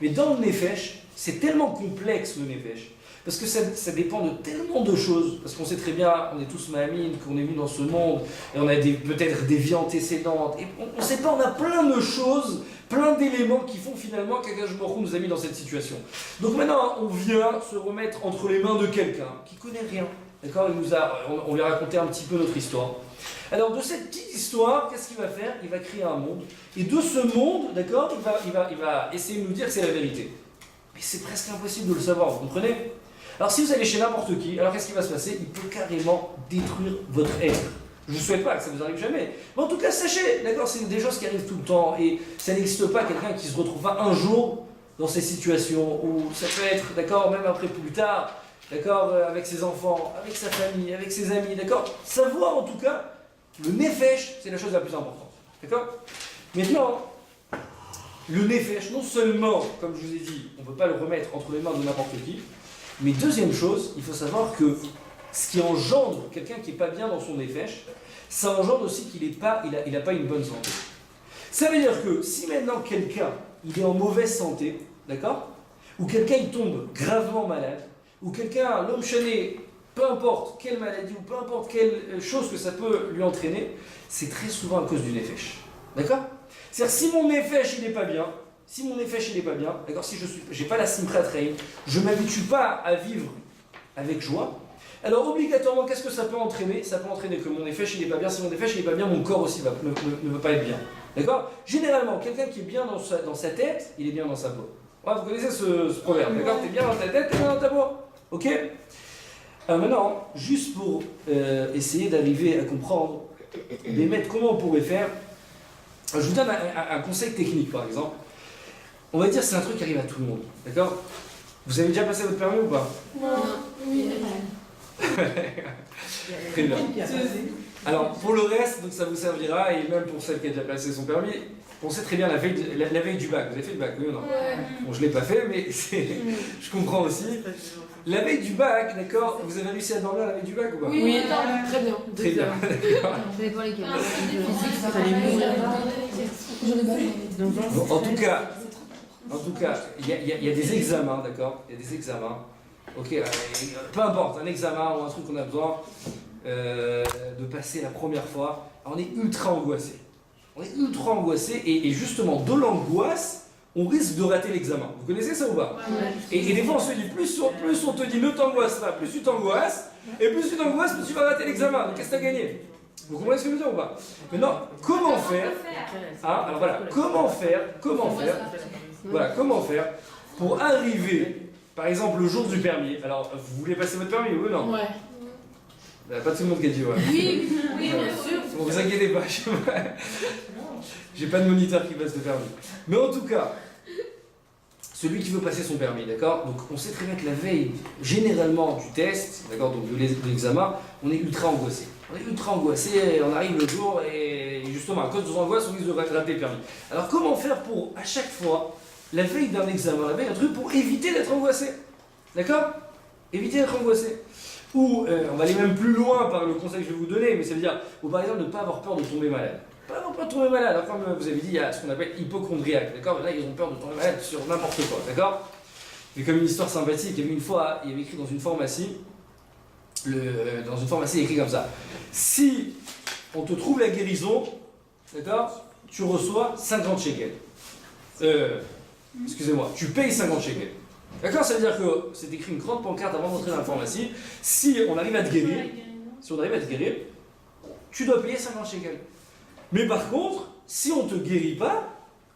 Mais dans le nefesh, c'est tellement complexe le nefesh. Parce que ça dépend de tellement de choses. Parce qu'on sait très bien, on est tous mamines, qu'on est venus dans ce monde, et on a peut-être des vies antécédentes. Et on ne sait pas, on a plein de choses, plein d'éléments qui font finalement qu'Akadosh Baruch Hu nous a mis dans cette situation. Donc maintenant, on vient se remettre entre les mains de quelqu'un qui ne connaît rien. D'accord? On lui a raconté un petit peu notre histoire. Alors de cette petite histoire, qu'est-ce qu'il va faire? Il va créer un monde. Et de ce monde, d'accord, il va essayer de nous dire que c'est la vérité. Mais c'est presque impossible de le savoir, vous comprenez? Alors si vous allez chez n'importe qui, alors qu'est-ce qui va se passer? Il peut carrément détruire votre être. Je ne souhaite pas que ça vous arrive jamais. Mais en tout cas, sachez, d'accord, c'est des choses qui arrivent tout le temps. Et ça n'existe pas quelqu'un qui se retrouve pas un jour dans ces situations où ça peut être, d'accord, même après plus tard, d'accord, avec ses enfants, avec sa famille, avec ses amis, d'accord. Savoir en tout cas, le nefesh, c'est la chose la plus importante. D'accord? Maintenant, le nefesh, non seulement, comme je vous ai dit, on ne peut pas le remettre entre les mains de n'importe qui, mais deuxième chose, il faut savoir que ce qui engendre quelqu'un qui n'est pas bien dans son nefesh, ça engendre aussi qu'il n'a pas une bonne santé. Ça veut dire que si maintenant quelqu'un il est en mauvaise santé, d'accord, ou quelqu'un il tombe gravement malade, ou quelqu'un, l'homme chané, peu importe quelle maladie ou peu importe quelle chose que ça peut lui entraîner, c'est très souvent à cause du nefesh. D'accord? C'est-à-dire si mon nefesh il n'est pas bien, d'accord, si je n'ai pas la simchat reim, je ne m'habitue pas à vivre avec joie, alors obligatoirement qu'est-ce que ça peut entraîner? Ça peut entraîner que mon nefesh il n'est pas bien, si mon nefesh il n'est pas bien, mon corps aussi ne veut pas être bien. D'accord? Généralement, quelqu'un qui est bien dans sa tête, il est bien dans sa peau. Ouais, vous connaissez ce proverbe, d'accord? T'es bien dans ta tête, t'es bien dans ta peau. Ok? Alors maintenant, juste pour essayer d'arriver à comprendre, comment on pourrait faire, je vous donne un conseil technique par exemple. On va dire que c'est un truc qui arrive à tout le monde, d'accord? Vous avez déjà passé votre permis ou pas? Non. Oui. Très bien. Alors pour le reste, donc ça vous servira, et même pour celle qui a déjà passé son permis, pensez très bien la veille du bac. Vous avez fait le bac, oui ou non? Ouais. Bon, je ne l'ai pas fait, mais je comprends aussi. La veille du bac, d'accord, vous avez réussi à dormir la veille du bac ou pas? Oui, très bien. Très bien. Ça dépend lesquels. Bon, en tout cas, il y a des examens, d'accord? Il y a des examens. Ok, peu importe, un examen ou un truc qu'on a besoin de passer la première fois, on est ultra angoissé. Et justement, de l'angoisse, on risque de rater l'examen. Vous connaissez ça ou pas? Et des fois, on se dit, plus on te dit ne t'angoisse pas, plus tu t'angoisses, et plus tu t'angoisses, plus tu vas rater l'examen. Donc qu'est-ce que tu as gagné? Vous comprenez ce que je veux dire ou pas? Maintenant, comment faire? Ah, alors voilà, comment faire pour arriver, par exemple, le jour du permis? Alors, vous voulez passer votre permis, oui ou non? Ouais. Pas tout le monde qui a dit ouais. Oui, bien sûr. Bon, vous inquiétez pas, j'ai pas de moniteur qui passe le permis. Mais en tout cas, celui qui veut passer son permis, d'accord? Donc on sait très bien que la veille, généralement du test, d'accord, donc de l'examen, on est ultra angoissé. On arrive le jour et justement à cause de nos angoisses, on risque de rater le permis. Alors comment faire pour, à chaque fois, la veille d'un examen, la veille d'un truc, pour éviter d'être angoissé? D'accord? Éviter d'être angoissé. Ou on va aller même plus loin par le conseil que je vais vous donner, mais ça veut dire, ou par exemple, ne pas avoir peur de tomber malade. Pas avoir peur de tomber malade. Alors, comme vous avez dit, il y a ce qu'on appelle hypochondriaque, d'accord? Là, ils ont peur de tomber malade sur n'importe quoi, d'accord? Mais comme une histoire sympathique, il y avait une fois, il y avait écrit dans une pharmacie, il est écrit comme ça. Si on te trouve la guérison, d'accord? Tu reçois 50 shekels. Excusez-moi, tu payes 50 shekels. D'accord? Ça veut dire que c'est écrit une grande pancarte avant d'entrer dans la pharmacie. Si on arrive à te guérir, tu dois payer 50 shekels. Mais par contre, si on ne te guérit pas,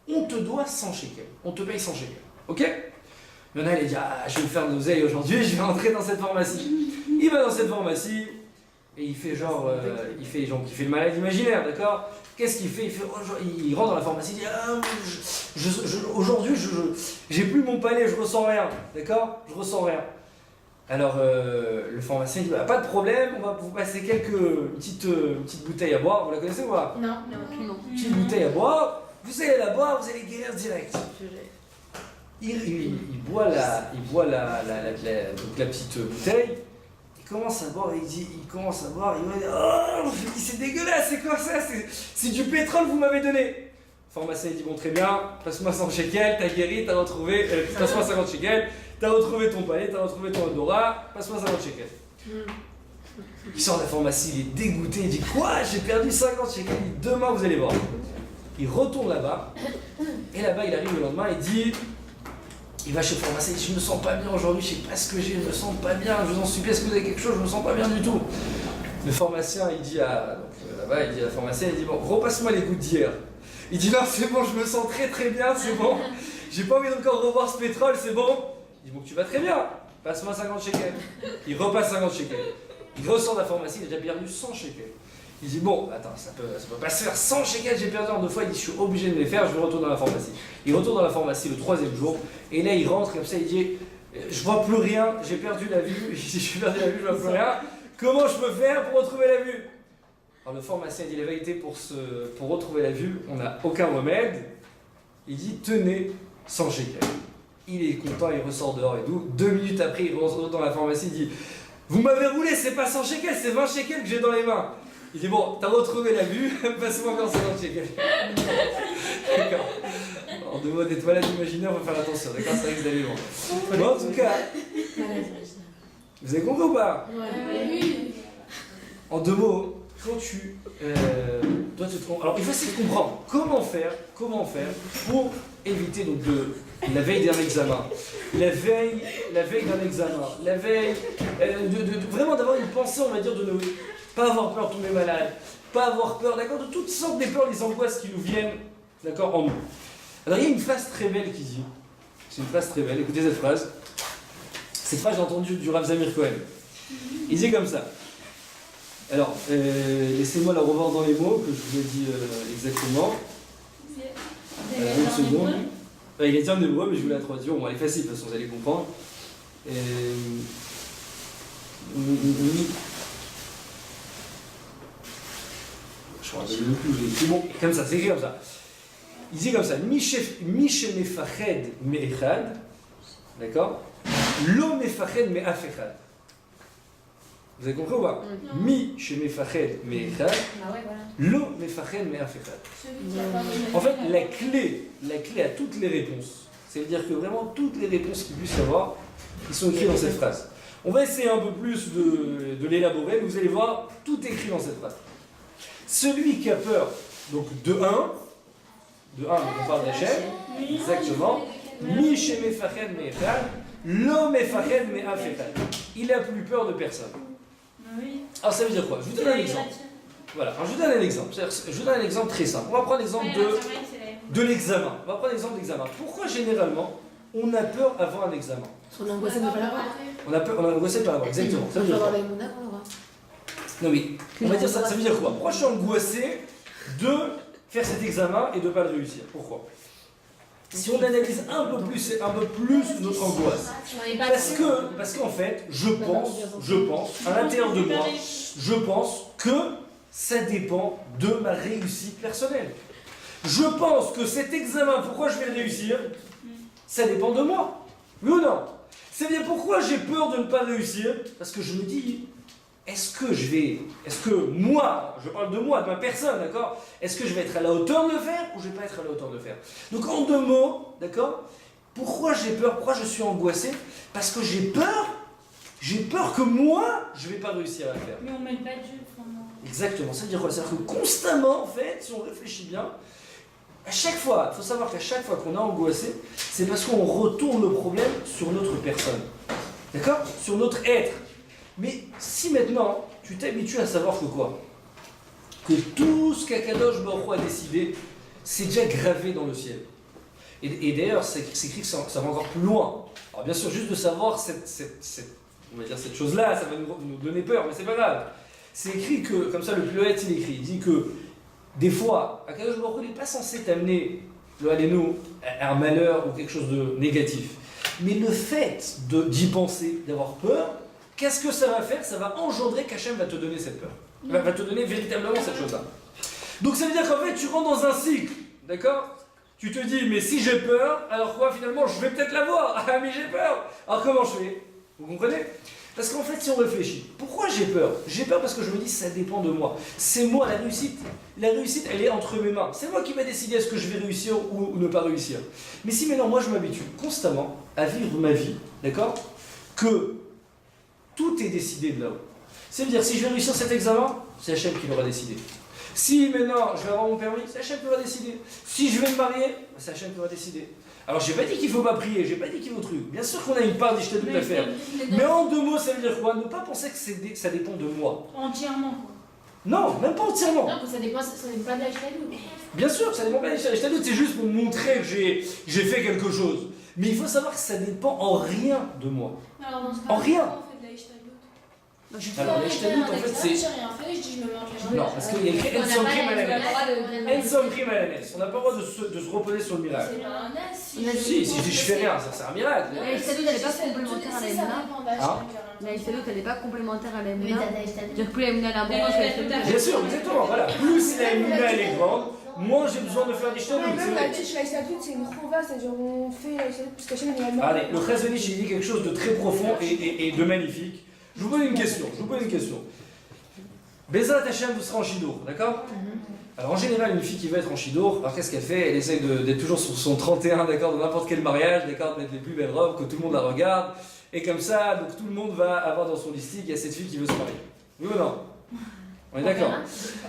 on te doit 100 shekels. On te paye 100 shekels. Ok? Il y en a, il dit, ah, je vais me faire de l'oseille aujourd'hui, je vais rentrer dans cette pharmacie. Il va dans cette pharmacie et il fait genre, il fait le malade imaginaire, d'accord? Qu'est-ce qu'il fait? Il rentre dans la pharmacie, il dit, ah, aujourd'hui, j'ai plus mon palais, je ressens rien, d'accord? Je ressens rien. Alors le pharmacien dit, bah, pas de problème, on va vous passer une petite bouteille à boire, vous la connaissez ou pas? Non. Une petite bouteille à boire, vous allez la boire, vous allez guérir direct. Il boit la petite bouteille, il commence à boire, il dit, oh, c'est dégueulasse, c'est quoi ça? C'est du pétrole vous m'avez donné. Le pharmacien il dit, bon très bien, passe-moi 100 shekels, t'as guéri, t'as retrouvé, passe-moi 50 shekels, t'as retrouvé ton palais, t'as retrouvé ton odorat, passe-moi 50 shekels. Il sort de la pharmacie, il est dégoûté, il dit, quoi? J'ai perdu 50 shekels, il dit, demain vous allez voir. Il retourne là-bas, et là-bas il arrive le lendemain, il va chez le pharmacien, il dit, je me sens pas bien aujourd'hui, je sais pas ce que j'ai, je me sens pas bien, je vous en supplie, est-ce que vous avez quelque chose, je me sens pas bien du tout. Le pharmacien, il dit à la pharmacienne, il dit, bon, repasse-moi les gouttes d'hier. Il dit, non, c'est bon, je me sens très très bien, c'est bon, j'ai pas envie d'encore revoir ce pétrole, c'est bon. Il dit, bon, tu vas très bien, passe-moi 50 shekels. Il repasse 50 shekels. Il ressort de la pharmacie, il a déjà perdu 100 shekels. Il dit, bon, attends, ça peut pas se faire, 100 shekels, j'ai perdu en 2 fois, il dit, je suis obligé de les faire, je vais retourner dans la pharmacie. Il retourne dans la pharmacie le 3e jour, et là il rentre comme ça, il dit, je vois plus rien, j'ai perdu la vue, je vois plus rien, comment je peux faire pour retrouver la vue? Alors le pharmacien dit la vérité, pour retrouver la vue, on n'a aucun remède. Il dit, tenez 100 shekels. Il est content, il ressort dehors et tout. 2 minutes après, il rentre dans la pharmacie, il dit, vous m'avez roulé, c'est pas 100 shekels, c'est 20 shekels que j'ai dans les mains. Il dit, bon, t'as retrouvé la vue, passe-moi encore 50 shekels. D'accord. En 2 mots, des toilettes imaginaires, on va faire attention, d'accord? Ça risque d'aller loin. Bon, en tout cas, vous avez compris ou pas? Oui. En 2 mots, quand tu dois te tromper. Alors, il faut essayer de comprendre comment faire pour éviter donc la veille d'un examen, la veille d'un examen, la veille vraiment d'avoir une pensée, on va dire, de ne pas avoir peur de tomber malade, pas avoir peur, d'accord, de toutes sortes de peurs, les angoisses qui nous viennent, d'accord, en nous. Alors, il y a une phrase très belle qui dit, c'est une phrase très belle, écoutez cette phrase. Cette phrase, j'ai entendu du Rav Zamir Cohen. Il dit comme ça. Alors, laissez-moi la revoir dans les mots que je vous ai dit exactement. Une seconde. Il est en hébreu, mais je vous la traduire. Bon, elle est facile, de toute façon, vous allez comprendre. Je crois que je l'ai écrit. Bon, comme ça, c'est écrit comme ça. Il dit comme ça. Mishe mefached me'echad. D'accord? Lo mefached me'af echad. Vous avez compris ou pas? Mi chez Mefached Me'echad, Lo Mefached Me'af Echad. En fait, la clé à toutes les réponses, c'est-à-dire que vraiment toutes les réponses qu'il puisse y avoir, ils sont écrites dans cette phrase. On va essayer un peu plus de l'élaborer, mais vous allez voir, tout est écrit dans cette phrase. Celui qui a peur, donc de 1, on parle d'Hachem, exactement, Mi chez Mefached Me'echad, Lo Mefached Me'af Echad. Il n'a plus peur de personne. Alors ça veut dire quoi? Je vous donne un exemple. Voilà, alors je vous donne un exemple. Je vous donne un exemple très simple. On va prendre l'exemple de l'examen. On va prendre l'exemple d'examen. Pourquoi généralement on a peur avant un examen? On a angoissé de ne pas l'avoir. On a angoissé de ne pas l'avoir, exactement. Ça veut dire quoi? Non mais, on va dire ça veut dire quoi? Pourquoi je suis angoissé de faire cet examen et de ne pas le réussir? Pourquoi? Si on analyse un peu plus notre angoisse, parce qu'en fait, je pense, à l'intérieur de moi, je pense que ça dépend de ma réussite personnelle. Je pense que cet examen, pourquoi je vais le réussir, ça dépend de moi. Oui ou non? C'est bien pourquoi j'ai peur de ne pas réussir, parce que je me dis, est-ce que moi, je parle de moi, de ma personne, d'accord? Est-ce que je vais être à la hauteur de le faire ou je ne vais pas être à la hauteur de le faire? Donc en 2 mots, d'accord? Pourquoi j'ai peur? Pourquoi je suis angoissé? Parce que j'ai peur que moi, je ne vais pas réussir à le faire. Mais on ne mêle pas Dieu. Exactement, ça veut dire quoi? C'est-à-dire que constamment, en fait, si on réfléchit bien, À chaque fois, il faut savoir qu'à chaque fois qu'on a angoissé, c'est parce qu'on retourne le problème sur notre personne. D'accord? Sur notre être. Mais si maintenant, tu t'habitues à savoir que quoi? Que tout ce qu'Akadosh Baruch Hu a décidé, c'est déjà gravé dans le ciel. Et d'ailleurs, c'est écrit que ça va encore plus loin. Alors bien sûr, juste de savoir on va dire cette chose-là, ça va nous donner peur, mais c'est pas grave. C'est écrit que, comme ça le poète il écrit, il dit que des fois, Akadosh Baruch Hu n'est pas censé t'amener, le Halénou, à un malheur ou quelque chose de négatif. Mais le fait d'y penser, d'avoir peur, qu'est-ce que ça va faire? Ça va engendrer qu'Hachem va te donner cette peur. Va te donner véritablement cette chose-là. Donc ça veut dire qu'en fait, tu rentres dans un cycle, d'accord? Tu te dis, mais si j'ai peur, alors quoi, finalement, je vais peut-être l'avoir. Ah, mais j'ai peur. Alors comment je fais? Vous comprenez? Parce qu'en fait, si on réfléchit, pourquoi j'ai peur? J'ai peur parce que je me dis, ça dépend de moi. C'est moi la réussite. La réussite, elle est entre mes mains. C'est moi qui vais décider est-ce que je vais réussir ou ne pas réussir. Mais si maintenant, moi, je m'habitue constamment à vivre ma vie, d'accord? Que tout est décidé de là-haut. C'est-à-dire, si je vais réussir cet examen, c'est Hachem qui l'aura décidé. Si maintenant je vais avoir mon permis, c'est Hachem qui va décider. Si je vais me marier, c'est Hachem qui va décider. Alors j'ai pas dit qu'il faut pas prier, j'ai pas dit qu'il faut truc. Bien sûr qu'on a une part d'Ishtadout à faire. Mais en 2 mots, ça veut dire quoi? Ne pas penser que ça dépend de moi. Entièrement, quoi. Non, même pas entièrement. Non, ça dépend pas de la Ishtadout. Bien sûr, ça dépend pas de l'Ishtadout, c'est juste pour montrer que j'ai fait quelque chose. Mais il faut savoir que ça dépend en rien de moi. Alors dans ce En rien. on fait de la Ishtadout. Alors l'Ishtadout, en fait, c'est... J'ai rien fait, je dis je me mange les Non, parce qu'il y a écrit En somme prime à la messe. En somme prime à la messe. On n'a pas le droit de se reposer sur le miracle. C'est pas un as. Si je fais rien, ça c'est un miracle. La Ishtadout, elle n'est pas complémentaire à la Emouna. La Ishtadout, elle n'est pas complémentaire à la Emouna. C'est-à-dire que plus la Emouna elle est importante, la Ishtadout. Bien sûr, exactement, voilà. Plus la Emouna elle est grande, moins j'ai besoin de faire l'Ishtadout. Même la petite Ishtadout, c'est une chouva, c'est-à-dire on fait la Ishtadout parce qu'Hachem il a Allez, le Chazonich il dit quelque chose de très profond et de magnifique. Je vous pose une question, Bezrat Hachem, vous serez en Shidour, d'accord? Alors en général, une fille qui veut être en Shidour, alors qu'est-ce qu'elle fait? Elle essaie d'être toujours sur son 31, d'accord, dans n'importe quel mariage, d'accord, de mettre les plus belles robes, que tout le monde la regarde, et comme ça, donc tout le monde va avoir dans son listing, il y a cette fille qui veut se marier. Oui ou non? On est d'accord?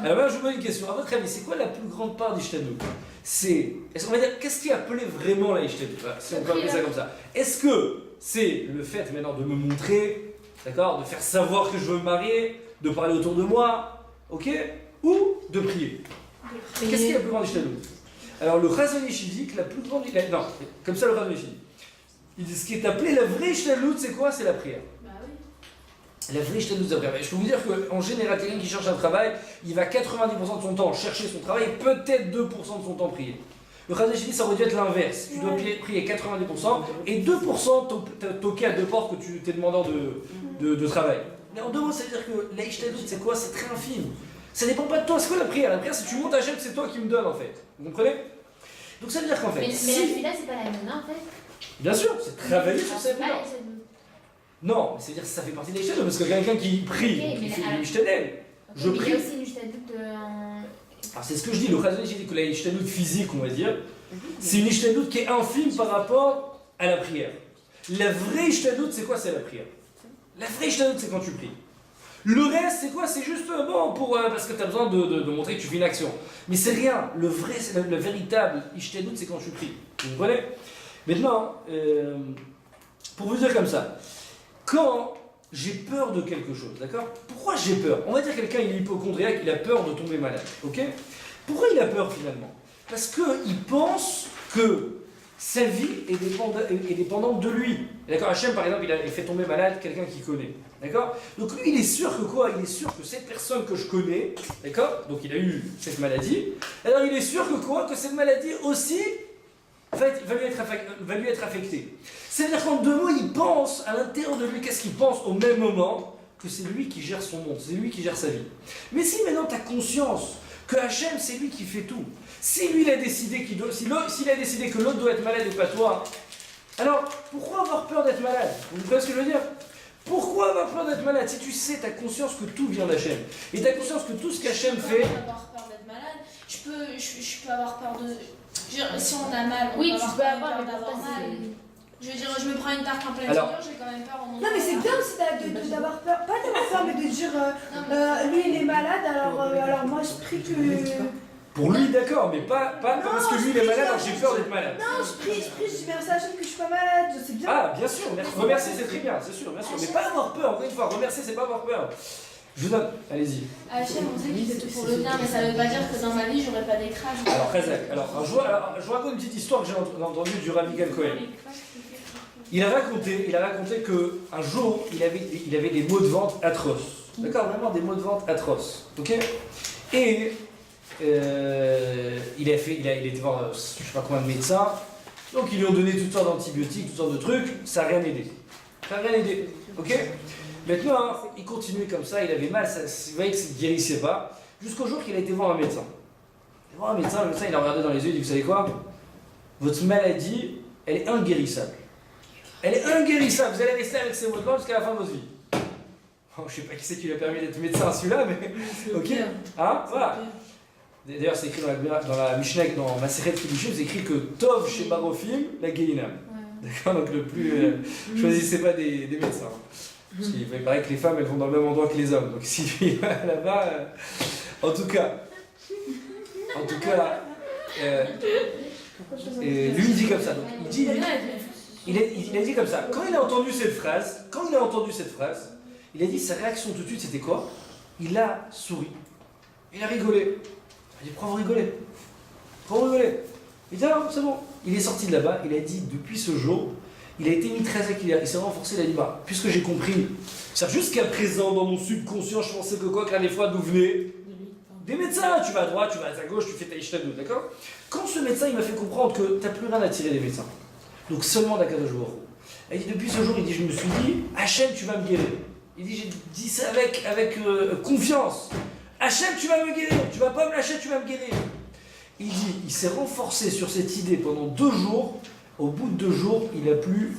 Alors là, je vous pose une question, à votre avis, c'est quoi la plus grande part d'Ishtadout? Est-ce qu'on va dire, qu'est-ce qui appelait vraiment la Ishtadout? Si on peut appeler ça comme ça. Est-ce que c'est le fait maintenant de me montrer, d'accord, de faire savoir que je veux me marier, de parler autour de moi, ok, ou de prier? Qu'est-ce qui est la plus grande Ishtadout? Alors le Chazonich dit que la plus grande... Non, comme ça le Chazonich dit. Il dit ce qui est appelé la vraie Ishtadout, c'est quoi? C'est la prière. Bah oui. La vraie Ishtadout, c'est la prière. Je peux vous dire qu'en général, quelqu'un qui cherche un travail, il va 90% de son temps chercher son travail, peut-être 2% de son temps prier. Le Chazonich dit ça aurait dû être l'inverse. Tu dois prier 90% et 2% toquer à 2 portes que tu t'es demandeur de travail. Mais en 2 mots, ça veut dire que la Ishtadout, c'est quoi? C'est très infime. Ça dépend pas de toi. C'est quoi la prière? La prière, c'est tu montes à Hachem, c'est toi qui me donnes en fait. Vous comprenez? Donc ça veut dire qu'en fait. Mais la fila, c'est pas la Emouna en fait. Bien sûr, c'est travailler sur sa vie. Ah, la Ishtadout. Non, mais c'est-à-dire que ça fait partie de l'Ishtadout parce que quelqu'un qui prie, qui fait du Ishtadout, je Mais il y prie. a aussi une Ishtadout Alors c'est ce que je dis, le Chazonich dit que la Ishtadout physique, on va dire, c'est une Ishtadout qui est infime par rapport à la prière. La vraie Ishtadout, c'est quoi? C'est la prière. La vraie Ishtadout, c'est quand tu pries. Le reste, c'est quoi? C'est juste bon parce que tu as besoin de montrer que tu fais une action. Mais c'est rien. Le vrai, c'est le véritable Ishtadout, c'est quand tu pries. Vous comprenez? Maintenant, pour vous dire comme ça, quand j'ai peur de quelque chose, d'accord? Pourquoi j'ai peur? On va dire quelqu'un, il est hypocondriaque, il a peur de tomber malade, ok? Pourquoi il a peur finalement? Parce qu'il pense que sa vie est dépendante de lui. D'accord? Hachem, par exemple, il fait tomber malade quelqu'un qu'il connaît. D'accord? Donc lui, il est sûr que quoi? Il est sûr que cette personne que je connais, d'accord? Donc il a eu cette maladie. Alors il est sûr que quoi? Que cette maladie aussi va lui être affectée. C'est-à-dire qu'en 2 mots, il pense à l'intérieur de lui, qu'est-ce qu'il pense au même moment? Que c'est lui qui gère son monde, c'est lui qui gère sa vie. Mais si maintenant tu as conscience que Hachem, c'est lui qui fait tout, si lui il a décidé s'il a décidé que l'autre doit être malade et pas toi, alors pourquoi avoir peur d'être malade? Vous comprenez ce que je veux dire? Pourquoi avoir peur d'être malade? Si tu sais, tu as conscience que tout vient d'Hachem, et tu as conscience que tout ce qu'Hachem fait... Je peux avoir peur d'être malade, je peux avoir peur de... Je veux dire, si on a mal, Oui, on tu peut peux avoir avoir, peur mais d'avoir parfois, mal. Je veux dire, je me prends une tarte en pleine Alors- figure, j'ai quand même peur en Non mais c'est bien aussi d'avoir peur, pas d'avoir peur mais de dire lui il est malade alors moi je prie que Pour lui, d'accord, mais pas parce que lui il est malade, alors j'ai peur d'être malade. Non, je prie, je dis merci à Hachem que je suis pas malade, c'est bien. Ah, bien sûr, remercier c'est très bien, c'est sûr, bien sûr. Mais pas avoir peur, encore une fois, remercier c'est pas avoir peur. Je vous donne, allez-y. Hachem, on sait qu'il fait tout pour le bien, mais ça veut pas dire que dans ma vie, j'aurais pas d'écrase. Alors, Khazak, je vous raconte une petite histoire que j'ai entendue du Rabbi Gal Cohen. Il a raconté qu'un jour, il avait des maux de ventre atroces. D'accord, vraiment des maux de ventre atroces. Ok. Et il était voir je sais pas combien de médecins. Donc ils lui ont donné toutes sortes d'antibiotiques, toutes sortes de trucs. Ça n'a rien aidé. Ça n'a rien aidé. Ok. Maintenant, hein, il continuait comme ça. Il avait mal. Vous voyez que ça ne guérissait pas. Jusqu'au jour qu'il a été voir un médecin. Il a voir un médecin. Le médecin il a regardé dans les yeux. Il dit vous savez quoi? Votre maladie, elle est inguérissable. Elle est inguérissable. Vous allez rester avec ces maux de ventre jusqu'à la fin de votre vie. Oh, je sais pas qui c'est qui lui a permis d'être médecin celui-là, mais ok. Hein, voilà. D'ailleurs, c'est écrit dans la Mishnah, dans Maseret Kiddushin, c'est écrit que Tov chez Barofim, la Gehinam. D'accord, donc le plus. Choisissez pas des médecins. Parce qu'il paraît que les femmes, elles vont dans le même endroit que les hommes. Donc si lui va là-bas. En tout cas. Lui, il dit comme ça. Donc, il a dit comme ça. Quand il a entendu cette phrase, il a dit sa réaction tout de suite, c'était quoi? Il a souri. Il a rigolé. Il a dit, pourquoi vous rigolez? Pourquoi vous rigolez? Il dit, ah, c'est bon. Il est sorti de là-bas, il a dit, depuis ce jour, il a été mis très acquis, il s'est renforcé, il a dit, bah, puisque j'ai compris, c'est-à-dire jusqu'à présent, dans mon subconscient, je pensais que quoi, que des fois, d'où venaient des médecins, tu vas à droite, tu vas à gauche, tu fais ta ishtadou, d'accord? Quand ce médecin, il m'a fait comprendre que t'as plus rien à tirer des médecins, donc seulement d'Akadosh Baruch Hu. Il dit, depuis ce jour, il dit, je me suis dit, Hachem, tu vas me guérir. Il dit, j'ai dit ça avec confiance. Hachem, tu vas me guérir, tu vas pas me lâcher, tu vas me guérir. Il dit, il s'est renforcé sur cette idée pendant 2 jours. Au bout de 2 jours, il n'a plus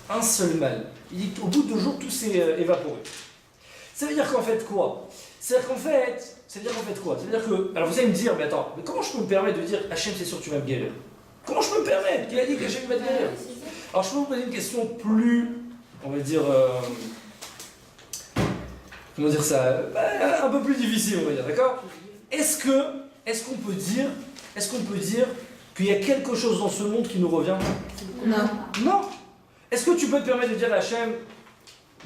un seul mal. Il dit qu'au bout de 2 jours, tout s'est évaporé. Ça veut dire qu'en fait quoi? Ça veut dire qu'en fait quoi? Ça veut dire que, alors vous allez me dire, mais attends, mais comment je peux me permettre de dire Hachem, c'est sûr que tu vas me guérir? Comment je peux me permettre? Qui a dit qu'Hachem va te guérir? Alors je peux vous poser une question plus, on va dire, comment dire ça, un peu plus difficile, on va dire, d'accord? Est-ce qu'on peut dire qu'il y a quelque chose dans ce monde qui nous revient? Non. Est-ce que tu peux te permettre de dire à Hachem,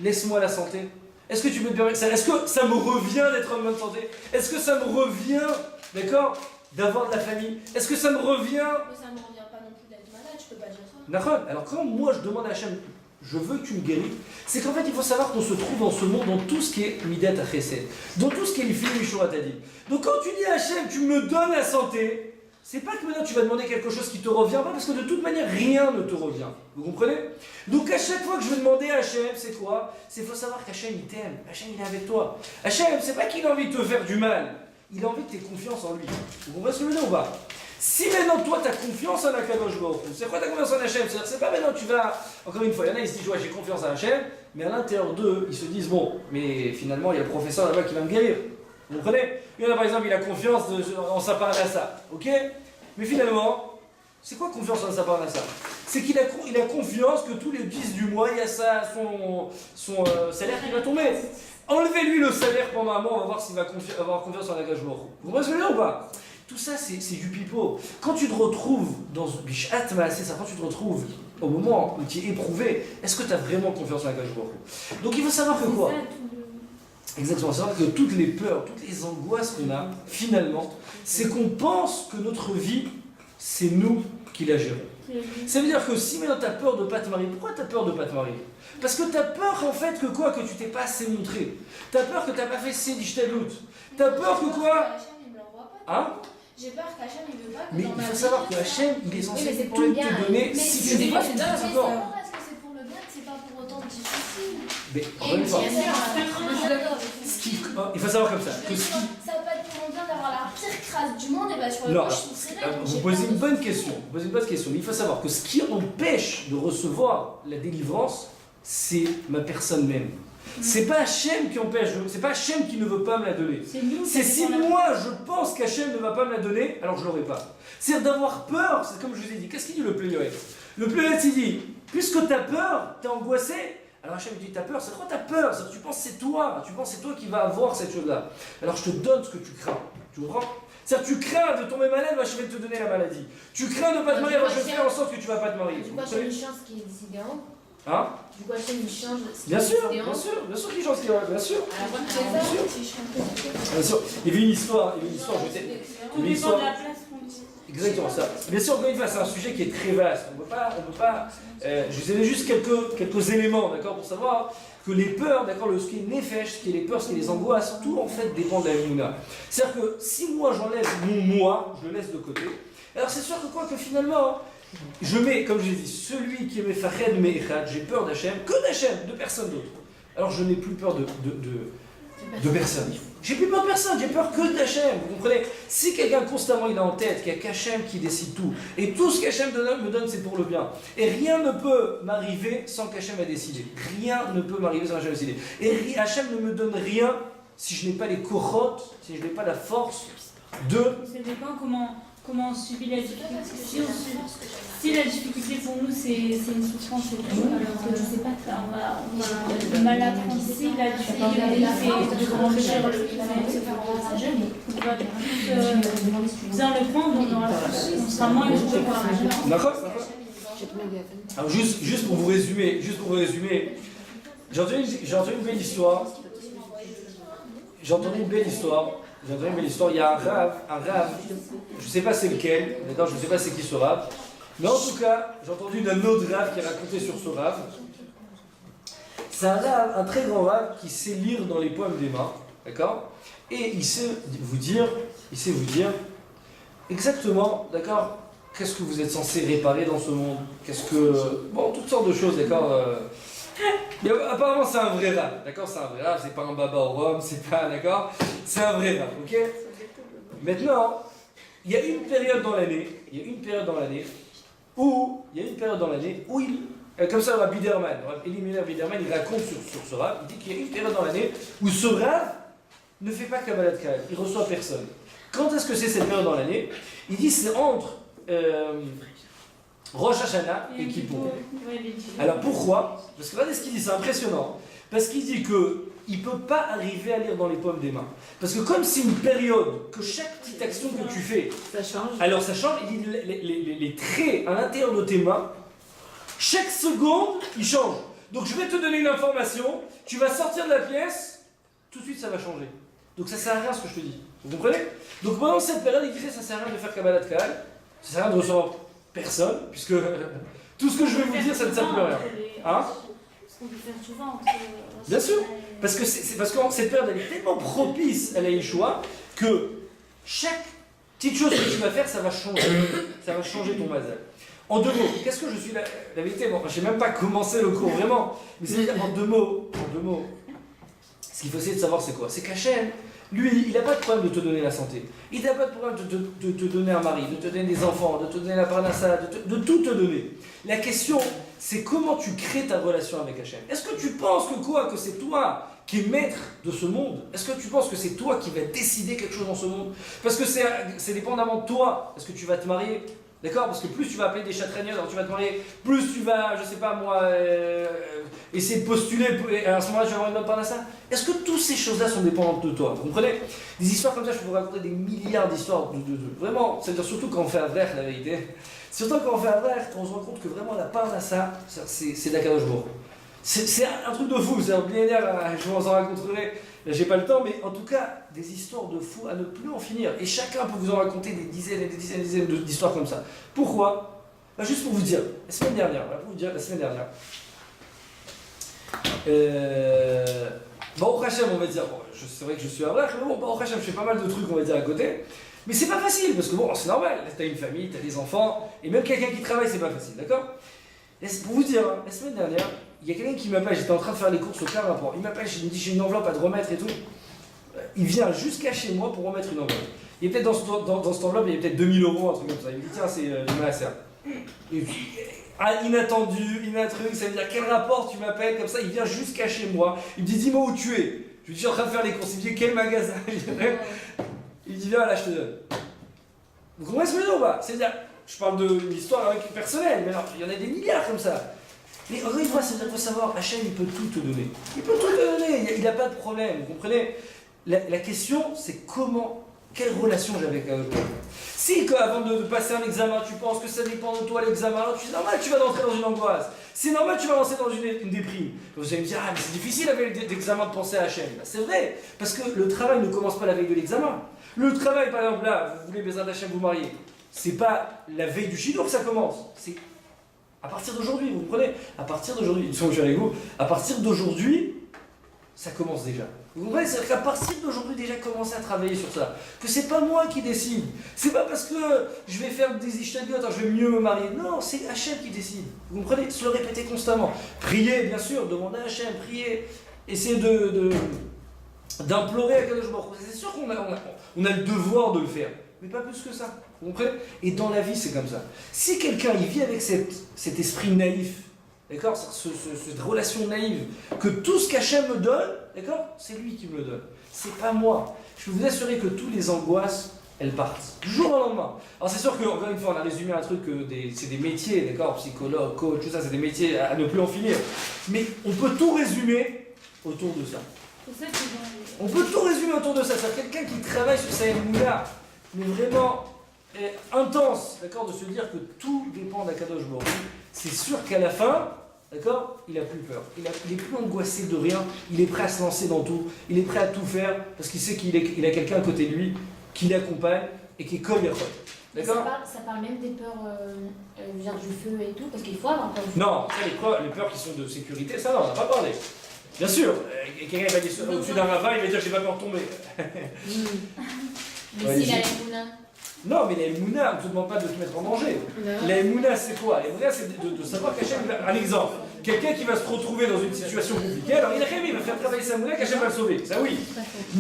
laisse-moi la santé? Est-ce que tu peux te permettre, est-ce que ça me revient d'être en bonne santé? Est-ce que ça me revient, d'accord, d'avoir de la famille? Est-ce que ça me revient? Mais ça me revient pas non plus d'être malade, je peux pas dire ça. D'accord. Alors quand moi je demande à Hachem, je veux que tu me guéris, c'est qu'en fait il faut savoir qu'on se trouve dans ce monde, dans tout ce qui est Midat HaChesed, dans tout ce qui est l'Ifim Mishurat Hadin. Donc quand tu dis à Hachem, tu me donnes la santé, c'est pas que maintenant tu vas demander quelque chose qui te revient pas, parce que de toute manière rien ne te revient. Vous comprenez? Donc à chaque fois que je vais demander à Hachem, c'est quoi? C'est faut savoir qu'Hachem il t'aime, Hachem il est avec toi. Hachem, c'est pas qu'il a envie de te faire du mal, il a envie que tu aies confiance en lui. Vous comprenez ce que je veux dire ou pas? Si maintenant toi tu as confiance en Akadosh Baruch Hu, c'est quoi ta confiance en Hachem? C'est pas maintenant tu vas, encore une fois, il y en a ils se disent ouais j'ai confiance en Hachem, mais à l'intérieur d'eux ils se disent bon, mais finalement il y a le professeur là-bas qui va me guérir. Vous comprenez? Il y en a par exemple il a confiance en sa parnassa, ok? Mais finalement, c'est quoi confiance en sa parnassa? C'est qu'il a confiance que tous les 10 du mois il y a son salaire qui va tomber. Enlevez-lui le salaire pendant un mois, on va voir s'il va avoir confiance en Akadosh Baruch Hu. Vous comprenez ce que je veux dire ou pas? Tout ça, c'est du pipeau. Quand tu te retrouves dans Bishat c'est ça, quand tu te retrouves au moment où tu es éprouvé, est-ce que tu as vraiment confiance en Akadosh Baruch Hu? Donc il faut savoir que quoi? Exactement, c'est vrai que toutes les peurs, toutes les angoisses qu'on a, finalement, c'est qu'on pense que notre vie, c'est nous qui la gérons. Ça veut dire que si maintenant tu as peur de ne pas te marier, pourquoi tu as peur de ne pas te marier? Parce que tu as peur en fait que quoi? Que tu t'es pas assez montré. Tu as peur que tu n'as pas fait Sédishtalout. Tu as peur que quoi? Hein? J'ai peur qu'Hachem il veut pas que mais il faut savoir que Hachem, il est censé c'est pour tout le bien, te donner mais si c'est tu pas veux. c'est d'accord. Est-ce que c'est pour le bien que c'est pas pour autant difficile? Mais encore une fois, il faut savoir comme ça. Que Ça va pas être pour mon bien d'avoir la pire crasse du monde, et bah sur le non, coup, je suis très vous posez une bonne question. Mais il faut savoir que ce qui empêche de recevoir la délivrance, c'est ma personne même. C'est pas Hachem qui empêche, c'est pas Hachem qui ne veut pas me la donner. C'est si moi je pense qu'Hachem ne va pas me la donner, alors je l'aurai pas. C'est-à-dire d'avoir peur, c'est comme je vous ai dit. Qu'est-ce qu'il dit le Pléioët? Le Pléioët il dit, puisque tu as peur, tu es angoissé, alors Hachem dit, tu as peur, c'est quoi ta peur? Tu penses que c'est toi qui vas avoir cette chose-là. Alors je te donne ce que tu crains. Tu comprends? C'est-à-dire tu crains de tomber malade, je vais te donner la maladie. Tu crains de ne pas te marier, je vais faire en sorte que tu ne vas pas te marier. Du coup, Hachem, il change ce qui est décidé en haut. Hein? Du coup, Hachem, il change ce qui Bien est sûr, décidé en haut. bien sûr qu'il change ce qui est, bien sûr. C'est Bien sûr. Il y avait une histoire, je sais. Tout dépend de la place qu'on dit. Exactement ça. Bien sûr, encore une fois, c'est un sujet qui est très vaste. On peut pas. Je vous ai donné juste quelques éléments, d'accord, pour savoir que les peurs, d'accord, ce qui est nefesh, ce qui est les peurs, ce qui est les angoisses, tout en fait dépend de la Emouna. C'est-à-dire que si moi j'enlève mon moi, je le laisse de côté, alors c'est sûr que finalement, je mets, comme je l'ai dit, celui qui est Mefahed Me'echad, j'ai peur d'Hachem, que d'Hachem, de personne d'autre. Alors je n'ai plus peur de personne. J'ai plus peur de personne, j'ai peur que d'Hachem, vous comprenez? Si quelqu'un constamment il a en tête qu'il n'y a qu'Hachem qui décide tout, et tout ce qu'Hachem me donne c'est pour le bien, et rien ne peut m'arriver sans qu'Hachem ait décidé. Rien ne peut m'arriver sans qu'Hachem ait décidé. Et Hachem ne me donne rien si je n'ai pas les kochot, si je n'ai pas la force de... Ça dépend comment on subit la difficulté. Si la difficulté pour nous c'est une souffrance, alors que on va mal apprendre. Si la difficulté c'est de grandir le on va bien le prendre, on sera moins heureux par la D'accord. Alors juste pour vous résumer, j'ai entendu une belle histoire. J'ai entendu une belle histoire, il y a un rave, je ne sais pas c'est lequel, d'accord, je ne sais pas c'est qui ce rave, mais en tout cas, j'ai entendu d'un autre rave qui a raconté sur ce rave. C'est un rave, un très grand rave qui sait lire dans les poèmes des mains, d'accord, et il sait vous dire exactement, d'accord, qu'est-ce que vous êtes censé réparer dans ce monde, toutes sortes de choses, d'accord. Mais apparemment c'est un vrai rave, d'accord, c'est pas un baba au rhum, c'est pas, d'accord, c'est un vrai rave, ok. Maintenant, il y a une période dans l'année où comme ça Rabbi Biderman, Eliminer Biderman, il raconte sur ce rave, il dit qu'il y a une période dans l'année où ce rave ne fait pas Kabbalat Kal, il reçoit personne. Quand est-ce que c'est cette période dans l'année? Il dit c'est entre Rosh Hashanah et Kippour. Alors pourquoi? Parce que regardez ce qu'il dit, c'est impressionnant. Parce qu'il dit qu'il ne peut pas arriver à lire dans les pommes des mains. Parce que comme c'est une période que chaque petite action que tu fais, ça change. Alors ça change, il dit les traits à l'intérieur de tes mains, chaque seconde, ils changent. Donc je vais te donner une information, tu vas sortir de la pièce, tout de suite ça va changer. Donc ça sert à rien ce que je te dis. Vous comprenez? Donc pendant cette période, il disait ça sert à rien de faire Kabbalat Kal, ça sert à rien de recevoir personne, puisque tout ce que je vais vous dire, ça ne sert plus à rien. Hein? Ce qu'on peut faire souvent. Bien sûr, parce que cette période elle est tellement propice à la Yeshua que chaque petite chose que tu vas faire, ça va changer ton mazal. En deux mots, qu'est-ce que je suis la vérité, bon, je n'ai même pas commencé le cours vraiment, mais c'est-à-dire en deux mots, ce qu'il faut essayer de savoir c'est quoi? C'est qu'Hachem, lui, il n'a pas de problème de te donner la santé. Il n'a pas de problème de te donner un mari, de te donner des enfants, de te donner la parnassa, de tout te donner. La question, c'est comment tu crées ta relation avec Hachem. Est-ce que tu penses que c'est toi qui es maître de ce monde? Est-ce que tu penses que c'est toi qui vas décider quelque chose dans ce monde? Parce que c'est dépendamment de toi. Est-ce que tu vas te marier? D'accord? Parce que plus tu vas appeler des chatragneux, alors tu vas te marier, plus tu vas, je sais pas moi, essayer de postuler, et à ce moment-là tu vas avoir une bonne parnassa. Est-ce que toutes ces choses-là sont dépendantes de toi? Vous comprenez? Des histoires comme ça, je peux vous raconter des milliards d'histoires, vraiment, c'est-à-dire surtout quand on fait un verre, la vérité. Surtout quand on fait un verre, on se rend compte que vraiment la parnassa, c'est d'Akadosh Baruch. C'est un truc de fou, c'est un millénaire, je vous en raconterai, j'ai pas le temps, mais en tout cas, des histoires de fous à ne plus en finir. Et chacun peut vous en raconter des dizaines et des dizaines d'histoires comme ça. Pourquoi? Juste pour vous dire, la semaine dernière, Baruch Hashem, on va dire, c'est vrai que je suis un vrai, mais bon, Baruch Hashem, je fais pas mal de trucs, on va dire, à côté. Mais c'est pas facile, parce que bon, c'est normal, t'as une famille, t'as des enfants, et même quelqu'un qui travaille, c'est pas facile, d'accord? Pour vous dire, la semaine dernière, il y a quelqu'un qui m'appelle, j'étais en train de faire les courses au car rapport. Il m'appelle, il me dit j'ai une enveloppe à te remettre et tout. Il vient jusqu'à chez moi pour remettre une enveloppe. Il est peut-être dans cette enveloppe, il y a peut-être 2000 €, un truc comme ça. Il me dit tiens, c'est du Maaser. Et puis, inattendu, ça veut dire quel rapport tu m'appelles comme ça. Il vient jusqu'à chez moi. Il me dit dis-moi où tu es. Je lui dis je suis en train de faire les courses. Il me dit quel magasin? Il dit viens là, je te donne. Vous comprenez ce que je veux dire ou pas? C'est-à-dire, je parle d'une histoire personnelle, mais alors, il y en a des milliards comme ça. Mais encore une fois, il faut savoir, Hachem, il peut tout te donner. Il peut tout te donner, il n'a pas de problème, vous comprenez? La question, c'est comment quelle relation j'avais avec le prof. Si avant de passer un examen, tu penses que ça dépend de toi l'examen, alors c'est normal, tu vas rentrer dans une angoisse. C'est normal, tu vas lancer dans une déprime. Vous allez me dire, ah mais c'est difficile la veille d'examen de penser à HM. Ben, c'est vrai, parce que le travail ne commence pas la veille de l'examen. Le travail, par exemple, là, vous voulez Bezrat Hashem vous marier, c'est pas la veille du Shidour que ça commence, c'est à partir d'aujourd'hui, vous comprenez? À partir d'aujourd'hui, ils sont avec vous, à partir d'aujourd'hui, ça commence déjà. Vous comprenez? C'est-à-dire qu'à partir d'aujourd'hui, déjà commencer à travailler sur ça. Que c'est pas moi qui décide. C'est pas parce que je vais faire des ishtadot, je vais mieux me marier. Non, c'est Hachem qui décide. Vous comprenez? Se le répéter constamment. Priez, bien sûr, demandez à Hachem, priez. Essayez d'implorer à Kadosh Baruch Hu. C'est sûr qu'on a le devoir de le faire. Mais pas plus que ça. Vous comprenez? Et dans la vie, c'est comme ça. Si quelqu'un il vit avec cet esprit naïf, d'accord, cette relation naïve, que tout ce qu'Hachem me donne, d'accord, c'est lui qui me le donne. C'est pas moi. Je peux vous assurer que toutes les angoisses, elles partent. Du jour au lendemain. Alors c'est sûr qu'encore une fois, on a résumé un truc que c'est des métiers, d'accord, psychologue, coach, tout ça, c'est des métiers à ne plus en finir. Mais on peut tout résumer autour de ça. On peut tout résumer autour de ça. C'est quelqu'un qui travaille sur sa émoula, mais vraiment intense, d'accord, de se dire que tout dépend d'Akadosh Baruch Hu. C'est sûr qu'à la fin, d'accord, il a plus peur. Il est plus angoissé de rien. Il est prêt à se lancer dans tout. Il est prêt à tout faire parce qu'il sait qu'il a quelqu'un à côté de lui qui l'accompagne et qui est comme Yachol. D'accord? Ça parle même des peurs du feu et tout, parce qu'il faut avoir peur du feu. Non, ça, les peurs qui sont de sécurité, ça, non, on n'a pas parlé. Bien sûr, quelqu'un va dire au-dessus d'un ravin, il va dire j'ai pas peur de tomber. Mais s'il a les moulins. Non, mais la Emouna, on ne te demande pas de te mettre en danger. La Emouna, c'est quoi? La Emouna, c'est de savoir qu'Hachem, un exemple, quelqu'un qui va se retrouver dans une situation compliquée, alors il va faire travailler sa Emouna, qu'Hachem va le sauver. Ça oui.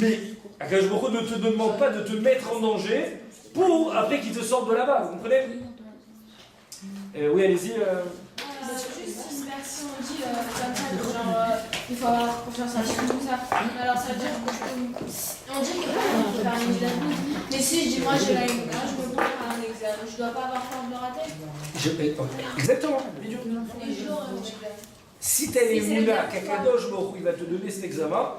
Mais Akadosh Baruch Hu ne te demande pas de te mettre en danger pour après qu'il te sorte de là-bas. Vous comprenez? Oui, allez-y. Juste une version dit comme ça, genre il faut avoir confiance en Hachem, tout ça. Alors ça veut dire on dit que on peut faire un examen. Mais si je dis moi j'ai la Emouna, je me prends à un examen, je dois pas avoir peur de le rater. Exactement. Les jours, Si tu as l'Emouna, qu'Akadosh Baruch Hu il va te donner cet examen,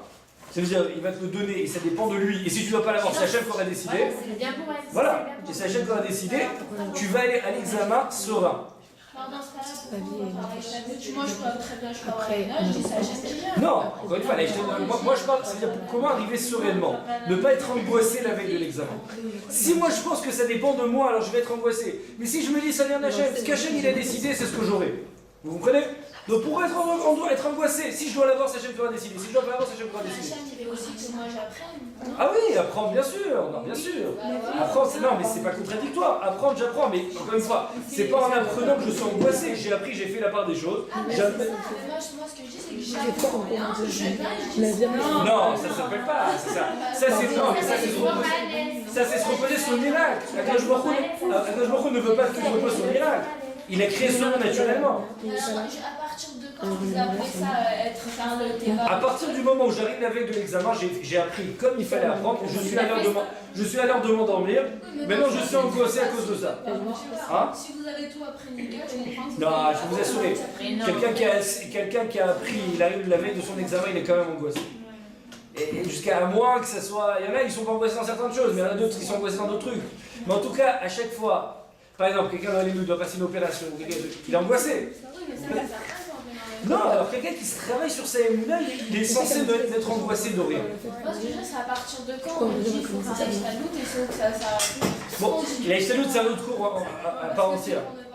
ça veut dire il va te le donner et ça dépend de lui. Et si tu ne dois pas l'avoir, c'est Hachem qui aura décidé. c'est bien pour elle. Voilà, et c'est Hachem qui aura décidé, tu vas aller à l'examen serein. Dans ce cas-là, moi je peux très bien, je peux avoir une note, je dis c'est Hachem qui vient. Non, encore une fois, moi je parle, c'est-à-dire pour comment arriver sereinement. Ne pas être angoissé la veille de l'examen. Si moi je pense que ça dépend de moi, alors je vais être angoissé. Mais si je me dis ça vient d'Hachem, ce qu'Hachem il a décidé, c'est ce que j'aurai. Vous comprenez? Donc pour être angoissé, si je dois l'avoir, c'est Hachem qui aura décidé. Si je dois pas l'avoir, c'est Hachem qui aura décidé. Hachem il veut aussi que moi j'apprenne. Ah oui, apprendre bien sûr, non, bien sûr. Apprendre, non, mais c'est pas contradictoire. Apprendre, j'apprends, mais encore une fois, c'est pas en apprenant que je suis angoissé. J'ai appris, j'ai fait la part des choses. Ah, mais c'est ça. Moi, ce que je dis, c'est que j'apprends rien, je viens et je dis non, ça s'appelle pas, c'est ça. Ça c'est non, mais ça c'est se reposer. Ça c'est se reposer sur le miracle. Akadosh Baruch Hu ne veut pas que tu te reposes sur le miracle. Il a créé cela naturellement. À partir de quand vous appelez ça être faire le débat? À partir du moment où j'arrive la veille de l'examen, j'ai appris comme il fallait apprendre. Je suis à l'heure de m'endormir. Maintenant, je suis angoissé à cause de ça. Hein? Si vous avez tout appris nickel, je comprends. Non, je peux vous assurer. Quelqu'un qui a appris, il arrive la veille de son examen, il est quand même angoissé. Et jusqu'à moins que ça soit. Il y en a, ils sont pas angoissés dans certaines choses, mais il y en a d'autres qui sont angoissés dans d'autres trucs. Mais en tout cas, à chaque fois. Par exemple, quelqu'un dans les doit passer une opération, il est angoissé. Non, alors quelqu'un qui se travaille sur sa émouna, il est censé être angoissé de rien. Moi, ce que je dis, c'est à partir de quand on dit qu'il faut faire ça, et il faut que ça. Bon, la Ishtalut, c'est un autre cours à part entière.